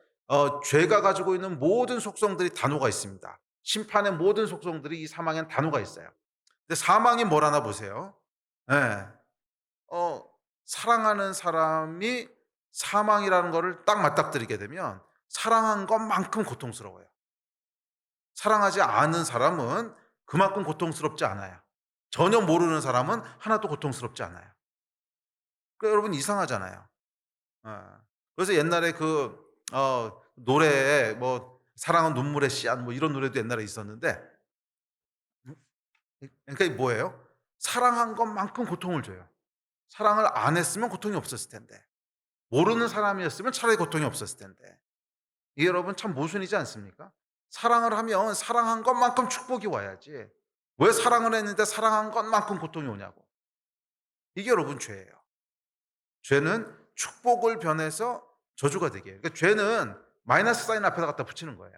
죄가 가지고 있는 모든 속성들이 단호가 있습니다. 심판의 모든 속성들이 이 사망엔 단호가 있어요. 근데 사망이 뭐라나 보세요. 예. 사랑하는 사람이 사망이라는 거를 딱 맞닥뜨리게 되면 사랑한 것만큼 고통스러워요. 사랑하지 않은 사람은 그만큼 고통스럽지 않아요. 전혀 모르는 사람은 하나도 고통스럽지 않아요. 그러니까 여러분 이상하잖아요. 예. 그래서 옛날에 노래에 뭐 사랑은 눈물의 씨앗 뭐 이런 노래도 옛날에 있었는데 그러니까 이게 뭐예요? 사랑한 것만큼 고통을 줘요. 사랑을 안 했으면 고통이 없었을 텐데. 모르는 사람이었으면 차라리 고통이 없었을 텐데. 이게 여러분 참 모순이지 않습니까? 사랑을 하면 사랑한 것만큼 축복이 와야지. 왜 사랑을 했는데 사랑한 것만큼 고통이 오냐고. 이게 여러분 죄예요. 죄는 축복을 변해서 저주가 되게 해요. 그러니까 죄는 마이너스 사인 앞에다 갖다 붙이는 거예요.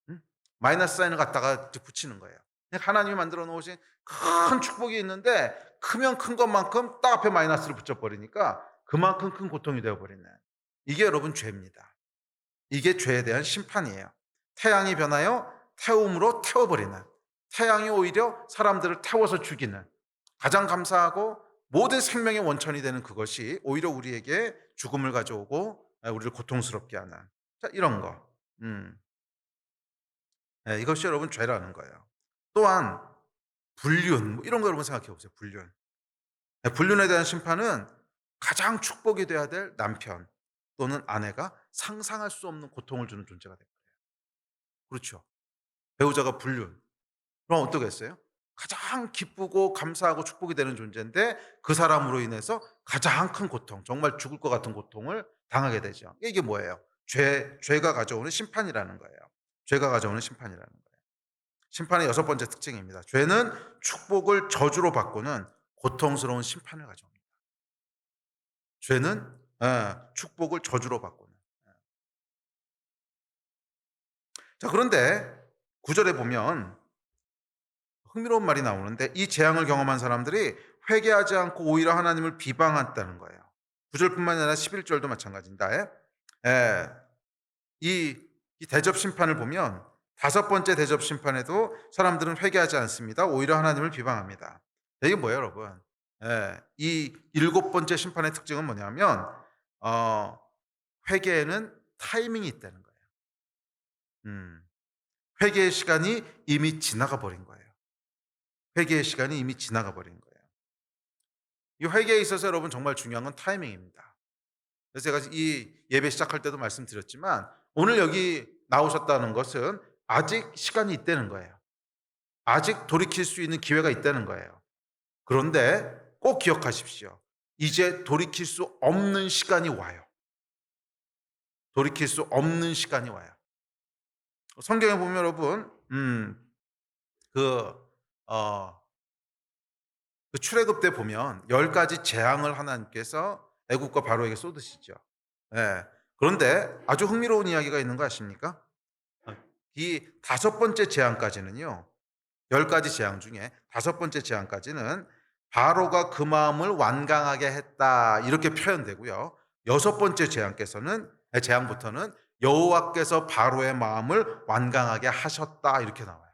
응? 마이너스 사인을 갖다가 붙이는 거예요. 그러니까 하나님이 만들어 놓으신 큰 축복이 있는데 크면 큰 것만큼 딱 앞에 마이너스를 붙여버리니까 그만큼 큰 고통이 되어버리는 이게 여러분 죄입니다. 이게 죄에 대한 심판이에요. 태양이 변하여 태움으로 태워버리는 태양이 오히려 사람들을 태워서 죽이는 가장 감사하고 모든 생명의 원천이 되는 그것이 오히려 우리에게 죽음을 가져오고 우리를 고통스럽게 하는 자, 이런 거 네, 이것이 여러분 죄라는 거예요. 또한 불륜 뭐 이런 거 여러분 생각해 보세요. 불륜 네, 불륜에 대한 심판은 가장 축복이 돼야 될 남편 또는 아내가 상상할 수 없는 고통을 주는 존재가 됩니다. 그렇죠. 배우자가 불륜. 그럼 어떠겠어요? 가장 기쁘고 감사하고 축복이 되는 존재인데 그 사람으로 인해서 가장 큰 고통, 정말 죽을 것 같은 고통을 당하게 되죠. 이게 뭐예요? 죄가 가져오는 심판이라는 거예요. 죄가 가져오는 심판이라는 거예요. 심판의 여섯 번째 특징입니다. 죄는 축복을 저주로 바꾸는 고통스러운 심판을 가져옵니다. 죄는 축복을 저주로 바꾸는. 자, 그런데 9절에 보면 흥미로운 말이 나오는데 이 재앙을 경험한 사람들이 회개하지 않고 오히려 하나님을 비방했다는 거예요. 9절뿐만 아니라 11절도 마찬가지입니다. 예, 이, 이 대접 심판을 보면 다섯 번째 대접 심판에도 사람들은 회개하지 않습니다. 오히려 하나님을 비방합니다. 이게 뭐예요, 여러분? 이 일곱 번째 심판의 특징은 뭐냐면 어, 회개에는 타이밍이 있다는 거예요. 회개의 시간이 이미 지나가 버린 거예요. 회개의 시간이 이미 지나가 버린 거예요. 이 회개에 있어서 여러분 정말 중요한 건 타이밍입니다. 그래서 제가 이 예배 시작할 때도 말씀드렸지만 오늘 여기 나오셨다는 것은 아직 시간이 있다는 거예요. 아직 돌이킬 수 있는 기회가 있다는 거예요. 그런데 꼭 기억하십시오. 이제 돌이킬 수 없는 시간이 와요. 돌이킬 수 없는 시간이 와요. 성경에 보면 여러분, 그, 어, 그 출애굽 때 보면 10가지 재앙을 하나님께서 애국과 바로에게 쏟으시죠. 예. 그런데 아주 흥미로운 이야기가 있는 거 아십니까? 이 다섯 번째 재앙까지는요. 10가지 재앙 중에 다섯 번째 재앙까지는 바로가 그 마음을 완강하게 했다 이렇게 표현되고요. 여섯 번째 재앙부터는 여호와께서 바로의 마음을 완강하게 하셨다 이렇게 나와요.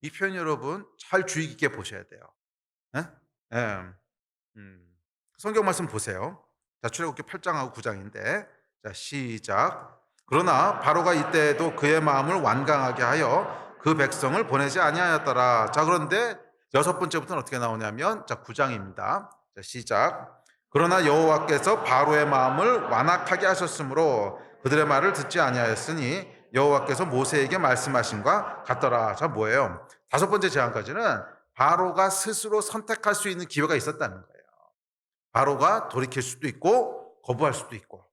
이 표현 여러분 잘 주의 깊게 보셔야 돼요. 예? 예. 성경 말씀 보세요. 자, 출애굽기 8장하고 9장인데 자, 시작. 그러나 바로가 이때에도 그의 마음을 완강하게 하여 그 백성을 보내지 아니하였더라. 자, 그런데 여섯 번째부터는 어떻게 나오냐면 자, 9장입니다. 자, 시작. 그러나 여호와께서 바로의 마음을 완악하게 하셨으므로 그들의 말을 듣지 아니하였으니 여호와께서 모세에게 말씀하신과 같더라. 자, 뭐예요? 다섯 번째 재앙까지는 바로가 스스로 선택할 수 있는 기회가 있었다는 거예요. 바로가 돌이킬 수도 있고 거부할 수도 있고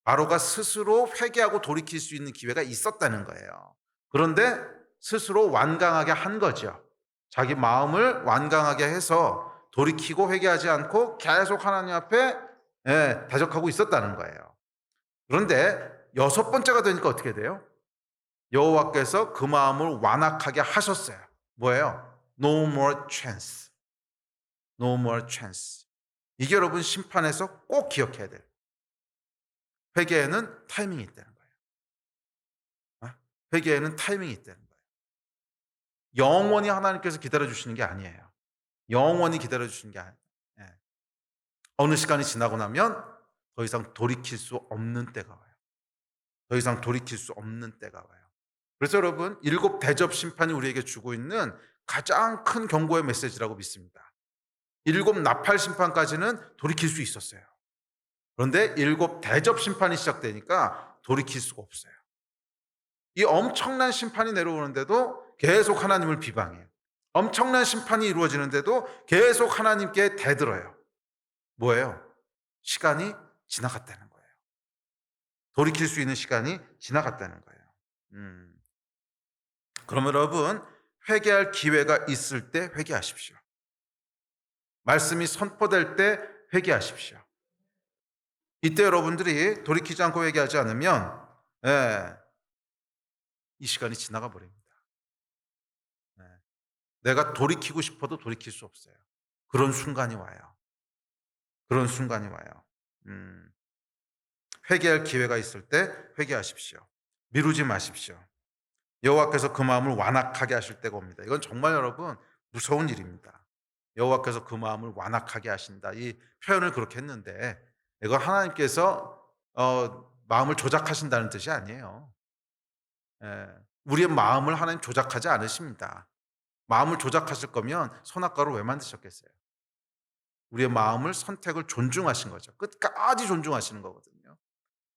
바로가 스스로 회개하고 돌이킬 수 있는 기회가 있었다는 거예요. 그런데 스스로 완강하게 한 거죠. 자기 마음을 완강하게 해서 돌이키고 회개하지 않고 계속 하나님 앞에 대적하고 있었다는 거예요. 그런데 여섯 번째가 되니까 어떻게 돼요? 여호와께서 그 마음을 완악하게 하셨어요. 뭐예요? No more chance. No more chance. 이게 여러분 심판에서 꼭 기억해야 돼요. 회개에는 타이밍이 있다는 거예요. 회개에는 타이밍이 있다는 거예요. 영원히 하나님께서 기다려주시는 게 아니에요. 영원히 기다려주시는 게 아니에요. 어느 시간이 지나고 나면 더 이상 돌이킬 수 없는 때가 와요. 더 이상 돌이킬 수 없는 때가 와요. 그래서 여러분 일곱 대접 심판이 우리에게 주고 있는 가장 큰 경고의 메시지라고 믿습니다. 일곱 나팔 심판까지는 돌이킬 수 있었어요. 그런데 일곱 대접 심판이 시작되니까 돌이킬 수가 없어요. 이 엄청난 심판이 내려오는데도 계속 하나님을 비방해요. 엄청난 심판이 이루어지는데도 계속 하나님께 대들어요. 뭐예요? 시간이 지나갔다는 거예요. 돌이킬 수 있는 시간이 지나갔다는 거예요. 그러면 여러분 회개할 기회가 있을 때 회개하십시오. 말씀이 선포될 때 회개하십시오. 이때 여러분들이 돌이키지 않고 회개하지 않으면 이 시간이 지나가 버립니다. 내가 돌이키고 싶어도 돌이킬 수 없어요. 그런 순간이 와요. 그런 순간이 와요. 회개할 기회가 있을 때 회개하십시오. 미루지 마십시오. 여호와께서 그 마음을 완악하게 하실 때가 옵니다. 이건 정말 여러분 무서운 일입니다. 여호와께서 그 마음을 완악하게 하신다. 이 표현을 그렇게 했는데 이거 하나님께서 마음을 조작하신다는 뜻이 아니에요. 우리의 마음을 하나님 조작하지 않으십니다. 마음을 조작하실 거면 선악과를 왜 만드셨겠어요? 우리의 마음을 선택을 존중하신 거죠. 끝까지 존중하시는 거거든요.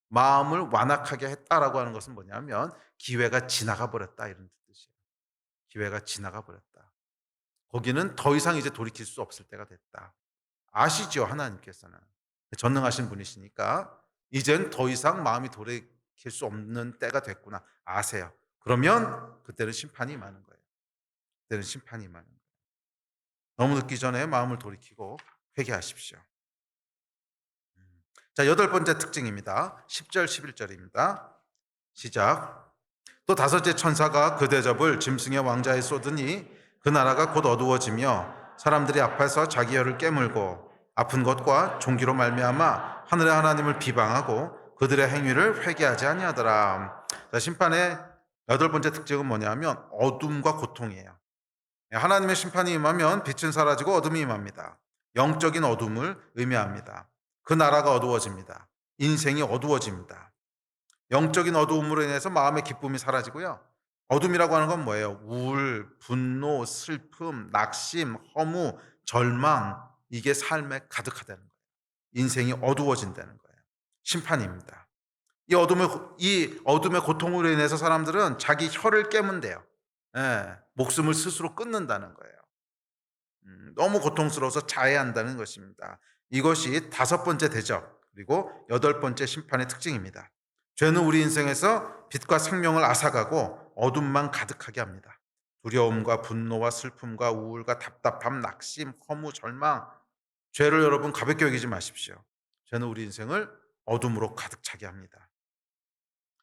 마음을 완악하게 했다라고 하는 것은 뭐냐면 기회가 지나가 버렸다 이런 뜻이에요. 기회가 지나가 버렸다. 거기는 더 이상 이제 돌이킬 수 없을 때가 됐다. 아시죠? 하나님께서는. 전능하신 분이시니까 이젠 더 이상 마음이 돌이킬 수 없는 때가 됐구나. 아세요. 그러면 그때는 심판이 임하는 거예요. 그때는 심판이 임하는 거예요. 너무 늦기 전에 마음을 돌이키고 회개하십시오. 자, 여덟 번째 특징입니다. 10절 11절입니다. 시작. 또 다섯째 천사가 그 대접을 짐승의 왕자에 쏟으니 그 나라가 곧 어두워지며 사람들이 앞에서 자기 혀를 깨물고 아픈 것과 종기로 말미암아 하늘의 하나님을 비방하고 그들의 행위를 회개하지 아니하더라. 자, 심판의 여덟 번째 특징은 뭐냐면 어둠과 고통이에요. 하나님의 심판이 임하면 빛은 사라지고 어둠이 임합니다. 영적인 어둠을 의미합니다. 그 나라가 어두워집니다. 인생이 어두워집니다. 영적인 어두움으로 인해서 마음의 기쁨이 사라지고요. 어둠이라고 하는 건 뭐예요? 우울, 분노, 슬픔, 낙심, 허무, 절망, 이게 삶에 가득하다는 거예요. 인생이 어두워진다는 거예요. 심판입니다. 이 어둠의 고통으로 인해서 사람들은 자기 혀를 깨문대요. 예, 목숨을 스스로 끊는다는 거예요. 너무 고통스러워서 자해한다는 것입니다. 이것이 다섯 번째 대접 그리고 여덟 번째 심판의 특징입니다. 죄는 우리 인생에서 빛과 생명을 앗아가고 어둠만 가득하게 합니다. 두려움과 분노와 슬픔과 우울과 답답함, 낙심, 허무, 절망. 죄를 여러분 가볍게 여기지 마십시오. 죄는 우리 인생을 어둠으로 가득 차게 합니다.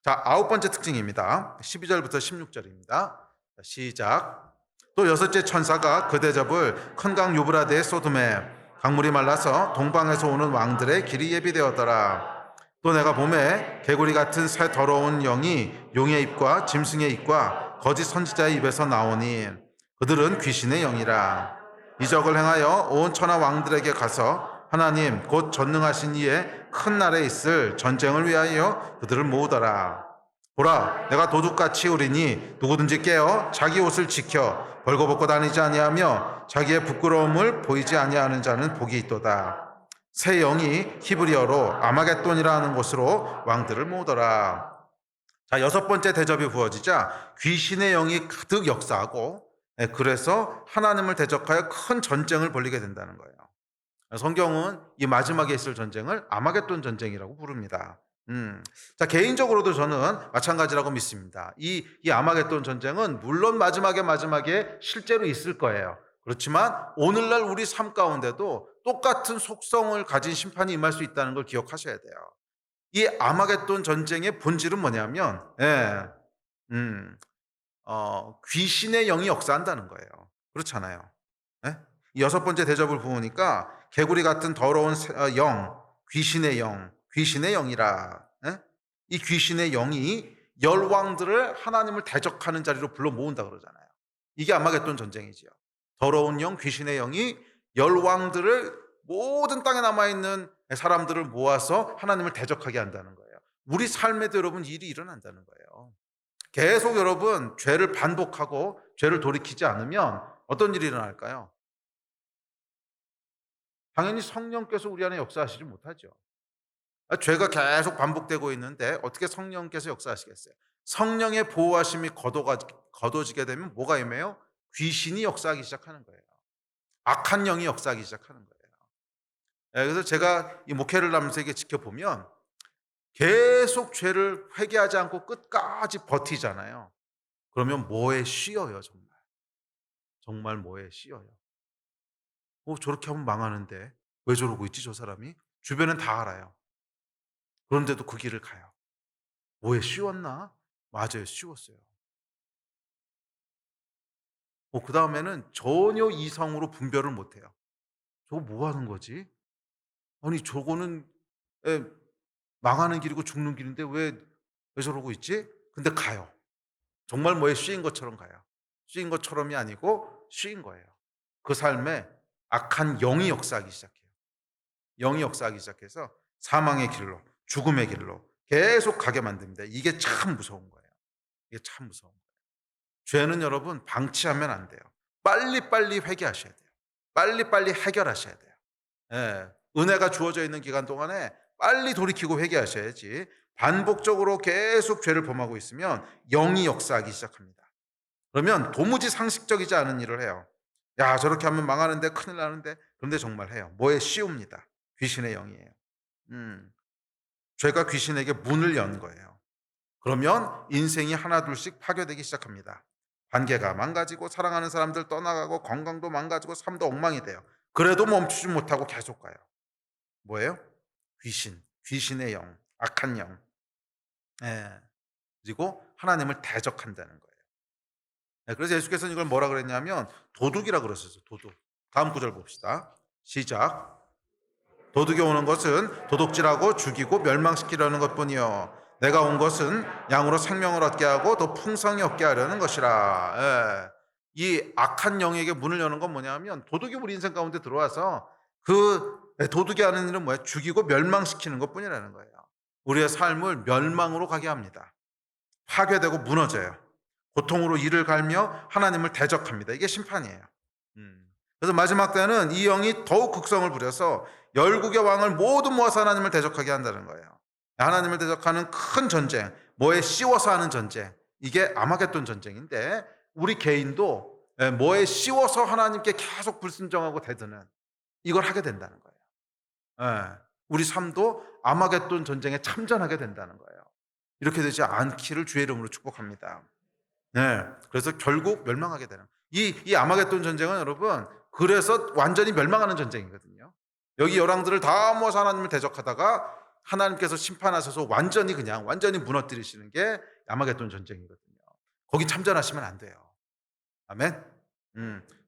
자, 아홉 번째 특징입니다. 12절부터 16절입니다. 시작. 또 여섯째 천사가 그 대접을 큰 강 유브라데에 쏟음에 강물이 말라서 동방에서 오는 왕들의 길이 예비되었더라. 또 내가 봄에 개구리 같은 새 더러운 영이 용의 입과 짐승의 입과 거짓 선지자의 입에서 나오니 그들은 귀신의 영이라. 이적을 행하여 온 천하 왕들에게 가서 하나님 곧 전능하신 이의 큰 날에 있을 전쟁을 위하여 그들을 모으더라. 보라, 내가 도둑같이 오리니 누구든지 깨어 자기 옷을 지켜 벌거벗고 다니지 아니하며 자기의 부끄러움을 보이지 아니하는 자는 복이 있도다. 새 영이 히브리어로 아마겟돈이라 하는 곳으로 왕들을 모으더라. 자, 여섯 번째 대접이 부어지자 귀신의 영이 가득 역사하고 그래서 하나님을 대적하여 큰 전쟁을 벌이게 된다는 거예요. 성경은 이 마지막에 있을 전쟁을 아마겟돈 전쟁이라고 부릅니다. 자, 개인적으로도 저는 마찬가지라고 믿습니다. 이 아마겟돈 전쟁은 물론 마지막에 실제로 있을 거예요. 그렇지만 오늘날 우리 삶 가운데도 똑같은 속성을 가진 심판이 임할 수 있다는 걸 기억하셔야 돼요. 이 아마겟돈 전쟁의 본질은 뭐냐면, 귀신의 영이 역사한다는 거예요. 그렇잖아요. 예? 이 여섯 번째 대접을 부으니까 개구리 같은 더러운 영, 귀신의 영이라. 예? 이 귀신의 영이 열왕들을 하나님을 대적하는 자리로 불러 모은다 그러잖아요. 이게 아마겟돈 전쟁이지요. 더러운 영, 귀신의 영이 열왕들을 모든 땅에 남아있는 사람들을 모아서 하나님을 대적하게 한다는 거예요. 우리 삶에도 여러분 일이 일어난다는 거예요. 계속 여러분 죄를 반복하고 죄를 돌이키지 않으면 어떤 일이 일어날까요? 당연히 성령께서 우리 안에 역사하시지 못하죠. 죄가 계속 반복되고 있는데 어떻게 성령께서 역사하시겠어요? 성령의 보호하심이 거둬지게 되면 뭐가 임해요? 귀신이 역사하기 시작하는 거예요. 악한 영이 역사하기 시작하는 거예요. 그래서 제가 이 목회를 하면서 이게 지켜보면 계속 죄를 회개하지 않고 끝까지 버티잖아요. 그러면 뭐에 씌어요, 정말. 정말 뭐에 씌어요. 저렇게 하면 망하는데 왜 저러고 있지, 저 사람이? 주변은 다 알아요. 그런데도 그 길을 가요. 뭐에 씌웠나? 맞아요, 씌웠어요. 그 다음에는 전혀 이성으로 분별을 못해요. 저거 뭐 하는 거지? 아니, 저거는 에, 망하는 길이고 죽는 길인데 왜 저러고 있지? 근데 가요. 정말 뭐에 씌인 것처럼 가요. 씌인 것처럼이 아니고 씌인 거예요. 그 삶에 악한 영이 역사하기 시작해요. 영이 역사하기 시작해서 사망의 길로, 죽음의 길로 계속 가게 만듭니다. 이게 참 무서운 거예요. 이게 참 무서운 거예요. 죄는 여러분 방치하면 안 돼요. 빨리빨리 회개하셔야 돼요. 빨리빨리 해결하셔야 돼요. 예, 은혜가 주어져 있는 기간 동안에 빨리 돌이키고 회개하셔야지 반복적으로 계속 죄를 범하고 있으면 영이 역사하기 시작합니다. 그러면 도무지 상식적이지 않은 일을 해요. 야, 저렇게 하면 망하는데 큰일 나는데. 그런데 정말 해요. 뭐에 씌웁니다. 귀신의 영이에요. 죄가 귀신에게 문을 연 거예요. 그러면 인생이 하나둘씩 파괴되기 시작합니다. 관계가 망가지고 사랑하는 사람들 떠나가고 건강도 망가지고 삶도 엉망이 돼요. 그래도 멈추지 못하고 계속 가요. 뭐예요? 귀신의 영, 악한 영. 예. 그리고 하나님을 대적한다는 거예요. 예, 그래서 예수께서는 이걸 뭐라 그랬냐면 도둑이라 그러셨어요. 도둑. 다음 구절 봅시다. 시작. 도둑이 오는 것은 도둑질하고 죽이고 멸망시키려는 것뿐이요 내가 온 것은 양으로 생명을 얻게 하고 더 풍성히 얻게 하려는 것이라. 예. 이 악한 영에게 문을 여는 건 뭐냐면 도둑이 우리 인생 가운데 들어와서 도둑이 하는 일은 뭐예요? 죽이고 멸망시키는 것뿐이라는 거예요. 우리의 삶을 멸망으로 가게 합니다. 파괴되고 무너져요. 고통으로 이를 갈며 하나님을 대적합니다. 이게 심판이에요. 그래서 마지막 때는 이 영이 더욱 극성을 부려서 열국의 왕을 모두 모아서 하나님을 대적하게 한다는 거예요. 하나님을 대적하는 큰 전쟁, 뭐에 씌워서 하는 전쟁, 이게 아마겟돈 전쟁인데 우리 개인도 뭐에 씌워서 하나님께 계속 불순종하고 대드는 이걸 하게 된다는 거예요. 우리 삶도 아마겟돈 전쟁에 참전하게 된다는 거예요. 이렇게 되지 않기를 주의 이름으로 축복합니다. 네. 그래서 결국 멸망하게 되는. 이 아마겟돈 전쟁은 여러분, 그래서 완전히 멸망하는 전쟁이거든요. 여기 열왕들을 다 모아서 하나님을 대적하다가 하나님께서 심판하셔서 완전히 무너뜨리시는 게 아마겟돈 전쟁이거든요. 거기 참전하시면 안 돼요. 아멘.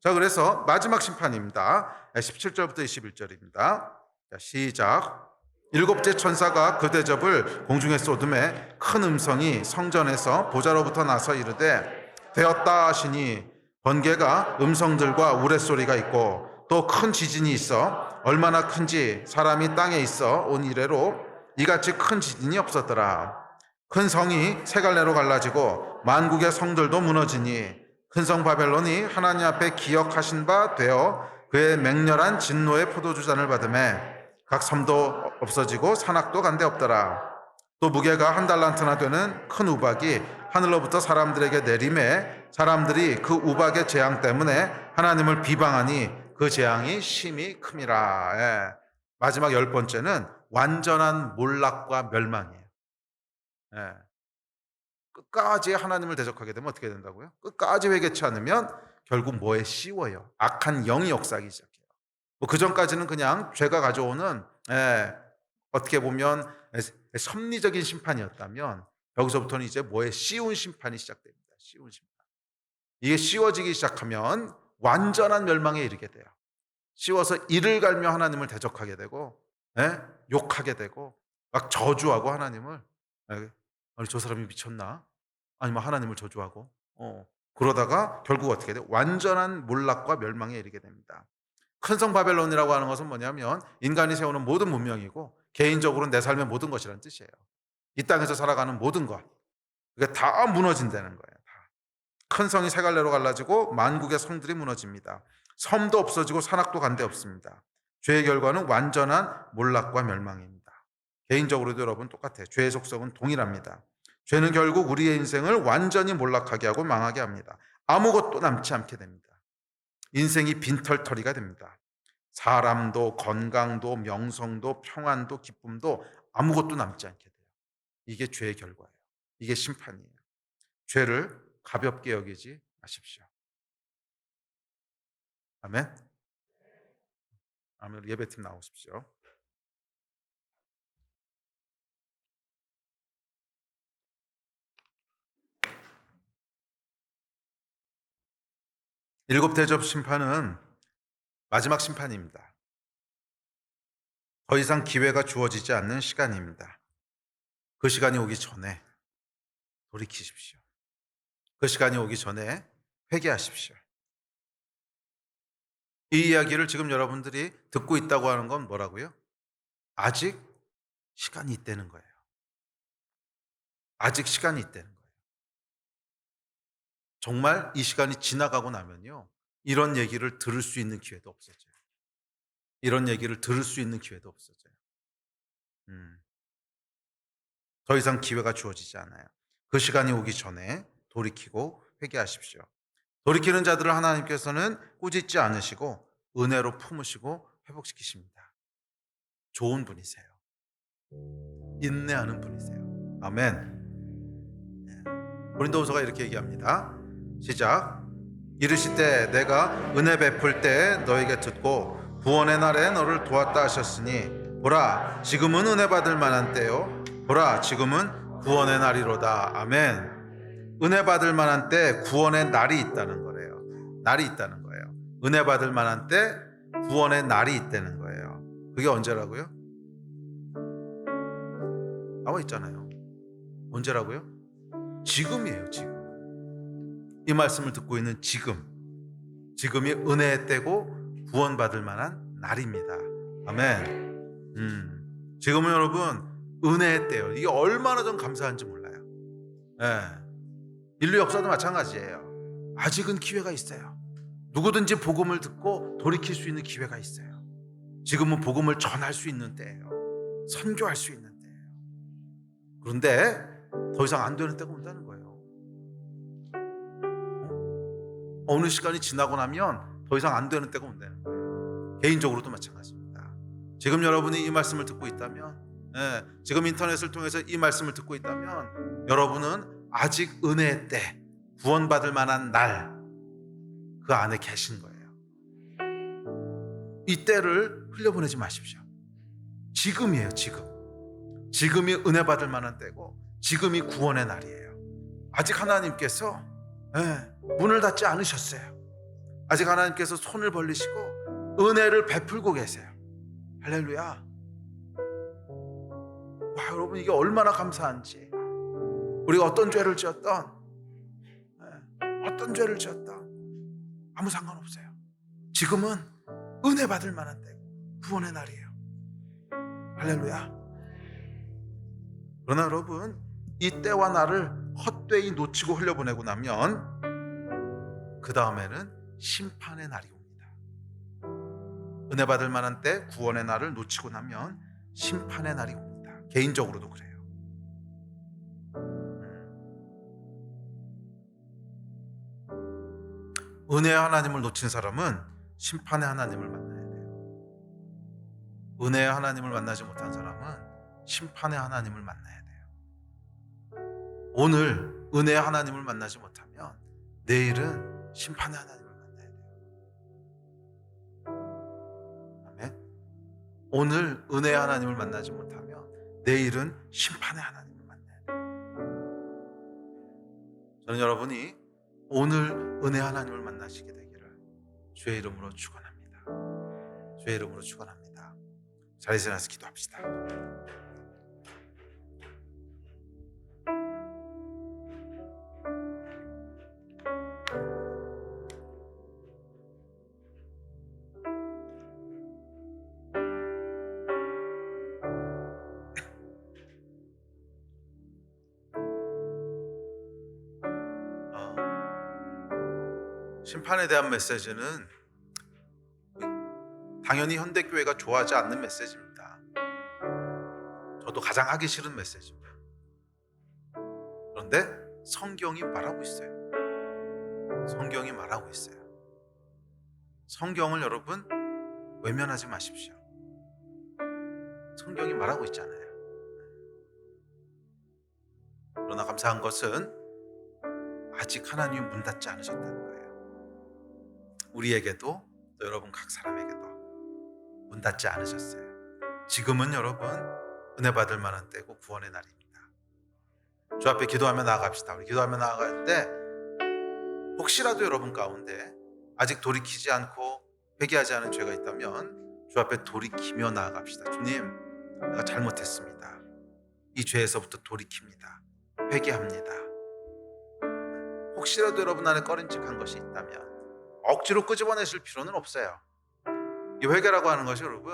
자, 그래서 마지막 심판입니다. 17절부터 21절입니다. 자, 시작. 일곱째 천사가 그 대접을 공중에 쏟음에 큰 음성이 성전에서 보좌로부터 나서 이르되 되었다 하시니 번개가 음성들과 우레소리가 있고 또 큰 지진이 있어 얼마나 큰지 사람이 땅에 있어 온 이래로 이같이 큰 지진이 없었더라. 큰 성이 세 갈래로 갈라지고 만국의 성들도 무너지니 큰 성 바벨론이 하나님 앞에 기억하신 바 되어 그의 맹렬한 진노의 포도주 잔을 받음에 각 섬도 없어지고 산악도 간데 없더라. 또 무게가 한 달란트나 되는 큰 우박이 하늘로부터 사람들에게 내림에 사람들이 그 우박의 재앙 때문에 하나님을 비방하니 그 재앙이 심히 큼이라. 예. 마지막 10번째는 완전한 몰락과 멸망이에요. 예. 끝까지 하나님을 대적하게 되면 어떻게 된다고요? 끝까지 회개치 않으면 결국 뭐에 씌워요? 악한 영이 역사하기 시작해요. 그 전까지는 그냥 죄가 가져오는 어떻게 보면 섭리적인 심판이었다면 여기서부터는 이제 뭐에 씌운 심판이 시작됩니다. 씌운 심판. 이게 씌워지기 시작하면 완전한 멸망에 이르게 돼요. 씌워서 이를 갈며 하나님을 대적하게 되고 욕하게 되고 막 저주하고 하나님을 아니 저 사람이 미쳤나? 아니면 하나님을 저주하고 그러다가 결국 어떻게 돼요? 완전한 몰락과 멸망에 이르게 됩니다. 큰 성 바벨론이라고 하는 것은 뭐냐면 인간이 세우는 모든 문명이고 개인적으로 내 삶의 모든 것이라는 뜻이에요. 이 땅에서 살아가는 모든 것. 그게 다 무너진다는 거예요. 큰 성이 세 갈래로 갈라지고 만국의 성들이 무너집니다. 섬도 없어지고 산악도 간데 없습니다. 죄의 결과는 완전한 몰락과 멸망입니다. 개인적으로도 여러분 똑같아요. 죄의 속성은 동일합니다. 죄는 결국 우리의 인생을 완전히 몰락하게 하고 망하게 합니다. 아무것도 남지 않게 됩니다. 인생이 빈털터리가 됩니다. 사람도 건강도 명성도 평안도 기쁨도 아무것도 남지 않게 돼요. 이게 죄의 결과예요. 이게 심판이에요. 죄를 가볍게 여기지 마십시오. 아멘. 아멘. 예배팀 나오십시오. 일곱 대접 심판은 마지막 심판입니다. 더 이상 기회가 주어지지 않는 시간입니다. 그 시간이 오기 전에 돌이키십시오. 그 시간이 오기 전에 회개하십시오. 이 이야기를 지금 여러분들이 듣고 있다고 하는 건 뭐라고요? 아직 시간이 있다는 거예요. 아직 시간이 있다는 거예요. 정말 이 시간이 지나가고 나면요. 이런 얘기를 들을 수 있는 기회도 없어져요. 이런 얘기를 들을 수 있는 기회도 없어져요. 음, 더 이상 기회가 주어지지 않아요. 그 시간이 오기 전에 돌이키고 회개하십시오. 돌이키는 자들을 하나님께서는 꾸짖지 않으시고 은혜로 품으시고 회복시키십니다. 좋은 분이세요. 인내하는 분이세요. 아멘. 고린도후서가 이렇게 얘기합니다. 시작. 이르시되 내가 은혜 베풀 때 너에게 듣고 구원의 날에 너를 도왔다 하셨으니 보라 지금은 은혜 받을 만한 때요 보라 지금은 구원의 날이로다. 아멘. 은혜 받을 만한 때 구원의 날이 있다는 거래요. 날이 있다는 거예요. 은혜 받을 만한 때 구원의 날이 있다는 거예요. 그게 언제라고요? 나와 있잖아요. 언제라고요? 지금이에요. 지금. 이 말씀을 듣고 있는 지금이 은혜의 때고 구원받을 만한 날입니다. 아멘. 지금은 여러분 은혜의 때예요. 이게 얼마나 좀 감사한지 몰라요. 예. 인류 역사도 마찬가지예요. 아직은 기회가 있어요. 누구든지 복음을 듣고 돌이킬 수 있는 기회가 있어요. 지금은 복음을 전할 수 있는 때예요. 선교할 수 있는 때예요. 그런데 더 이상 안 되는 때가 온다는 거예요. 어느 시간이 지나고 나면 더 이상 안 되는 때가 온다는 거예요. 개인적으로도 마찬가지입니다. 지금 여러분이 이 말씀을 듣고 있다면, 지금 인터넷을 통해서 이 말씀을 듣고 있다면 여러분은 아직 은혜의 때, 구원받을 만한 날, 그 안에 계신 거예요. 이 때를 흘려보내지 마십시오. 지금이에요. 지금이 은혜 받을 만한 때고 지금이 구원의 날이에요. 아직 하나님께서 문을 닫지 않으셨어요. 아직 하나님께서 손을 벌리시고 은혜를 베풀고 계세요. 할렐루야. 와, 여러분 이게 얼마나 감사한지. 우리가 어떤 죄를 지었던 아무 상관없어요. 지금은 은혜 받을 만한 때고 구원의 날이에요. 할렐루야. 그러나 여러분 이 때와 날을 헛되이 놓치고 흘려보내고 나면 그 다음에는 심판의 날이 옵니다. 은혜 받을 만한 때 구원의 날을 놓치고 나면 심판의 날이 옵니다. 개인적으로도 그래요. 은혜의 하나님을 놓친 사람은 심판의 하나님을 만나야 돼요. 은혜의 하나님을 만나지 못한 사람은 심판의 하나님을 만나야 돼요. 오늘 은혜의 하나님을 만나지 못하면 내일은 심판의 하나님을 만나야 돼요. 아멘. 오늘 은혜의 하나님을 만나지 못하면 내일은 심판의 하나님을 만나야 돼요. 저는 여러분이 오늘 은혜의 하나님을 만나시게 되기를 주의 이름으로 축원합니다. 주의 이름으로 축원합니다. 자리에서 일어나서 기도합시다. 심판에 대한 메시지는 당연히 현대교회가 좋아하지 않는 메시지입니다. 저도 가장 하기 싫은 메시지입니다. 그런데 성경이 말하고 있어요. 성경이 말하고 있어요. 성경을 여러분 외면하지 마십시오. 성경이 말하고 있잖아요. 그러나 감사한 것은 아직 하나님은 문 닫지 않으셨다는 거예요. 우리에게도 또 여러분 각 사람에게도 문 닫지 않으셨어요. 지금은 여러분 은혜 받을 만한 때고 구원의 날입니다. 주 앞에 기도하며 나아갑시다. 우리 기도하며 나아갈 때 혹시라도 여러분 가운데 아직 돌이키지 않고 회개하지 않은 죄가 있다면 주 앞에 돌이키며 나아갑시다. 주님, 내가 잘못했습니다. 이 죄에서부터 돌이킵니다. 회개합니다. 혹시라도 여러분 안에 꺼림칙한 것이 있다면 억지로 끄집어내실 필요는 없어요. 이 회개라고 하는 것이 여러분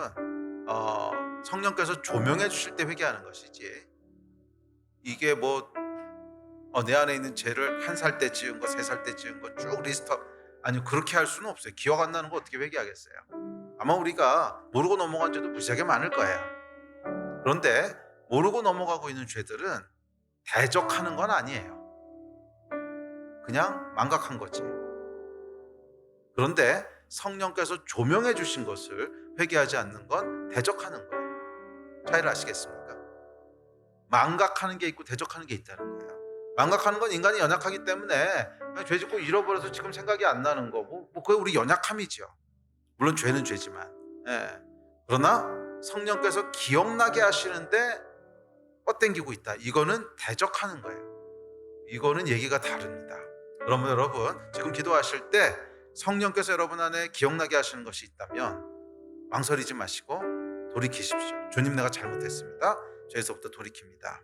성령께서 조명해 주실 때 회개하는 것이지, 이게 내 안에 있는 죄를 1살 때 지은 거, 3살 때 지은 거 쭉 리스트업, 아니 그렇게 할 수는 없어요. 기억 안 나는 거 어떻게 회개하겠어요? 아마 우리가 모르고 넘어간 죄도 무지하게 많을 거예요. 그런데 모르고 넘어가고 있는 죄들은 대적하는 건 아니에요. 그냥 망각한 거지. 그런데 성령께서 조명해 주신 것을 회개하지 않는 건 대적하는 거예요. 차이를 아시겠습니까? 망각하는 게 있고 대적하는 게 있다는 거예요. 망각하는 건 인간이 연약하기 때문에 그냥 죄 짓고 잃어버려서 지금 생각이 안 나는 거고, 그게 우리 연약함이죠. 물론 죄는 죄지만. 예. 그러나 성령께서 기억나게 하시는데 뻗땡기고 있다. 이거는 대적하는 거예요. 이거는 얘기가 다릅니다. 그러면 여러분, 지금 기도하실 때 성령께서 여러분 안에 기억나게 하시는 것이 있다면 망설이지 마시고 돌이키십시오. 주님, 내가 잘못했습니다. 죄에서부터 돌이킵니다.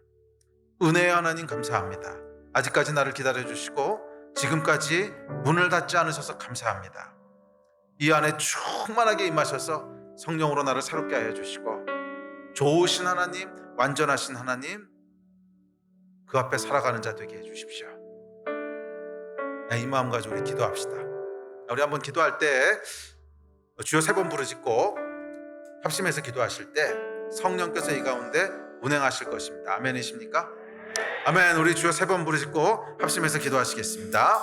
은혜의 하나님, 감사합니다. 아직까지 나를 기다려주시고 지금까지 문을 닫지 않으셔서 감사합니다. 이 안에 충만하게 임하셔서 성령으로 나를 새롭게 하여 주시고, 좋으신 하나님, 완전하신 하나님, 그 앞에 살아가는 자 되게 해주십시오. 이 마음 가지고 우리 기도합시다. 우리 한번 기도할 때 주여 3번 부르짖고 합심해서 기도하실 때 성령께서 이 가운데 운행하실 것입니다. 아멘이십니까? 아멘. 우리 주여 3번 부르짖고 합심해서 기도하시겠습니다.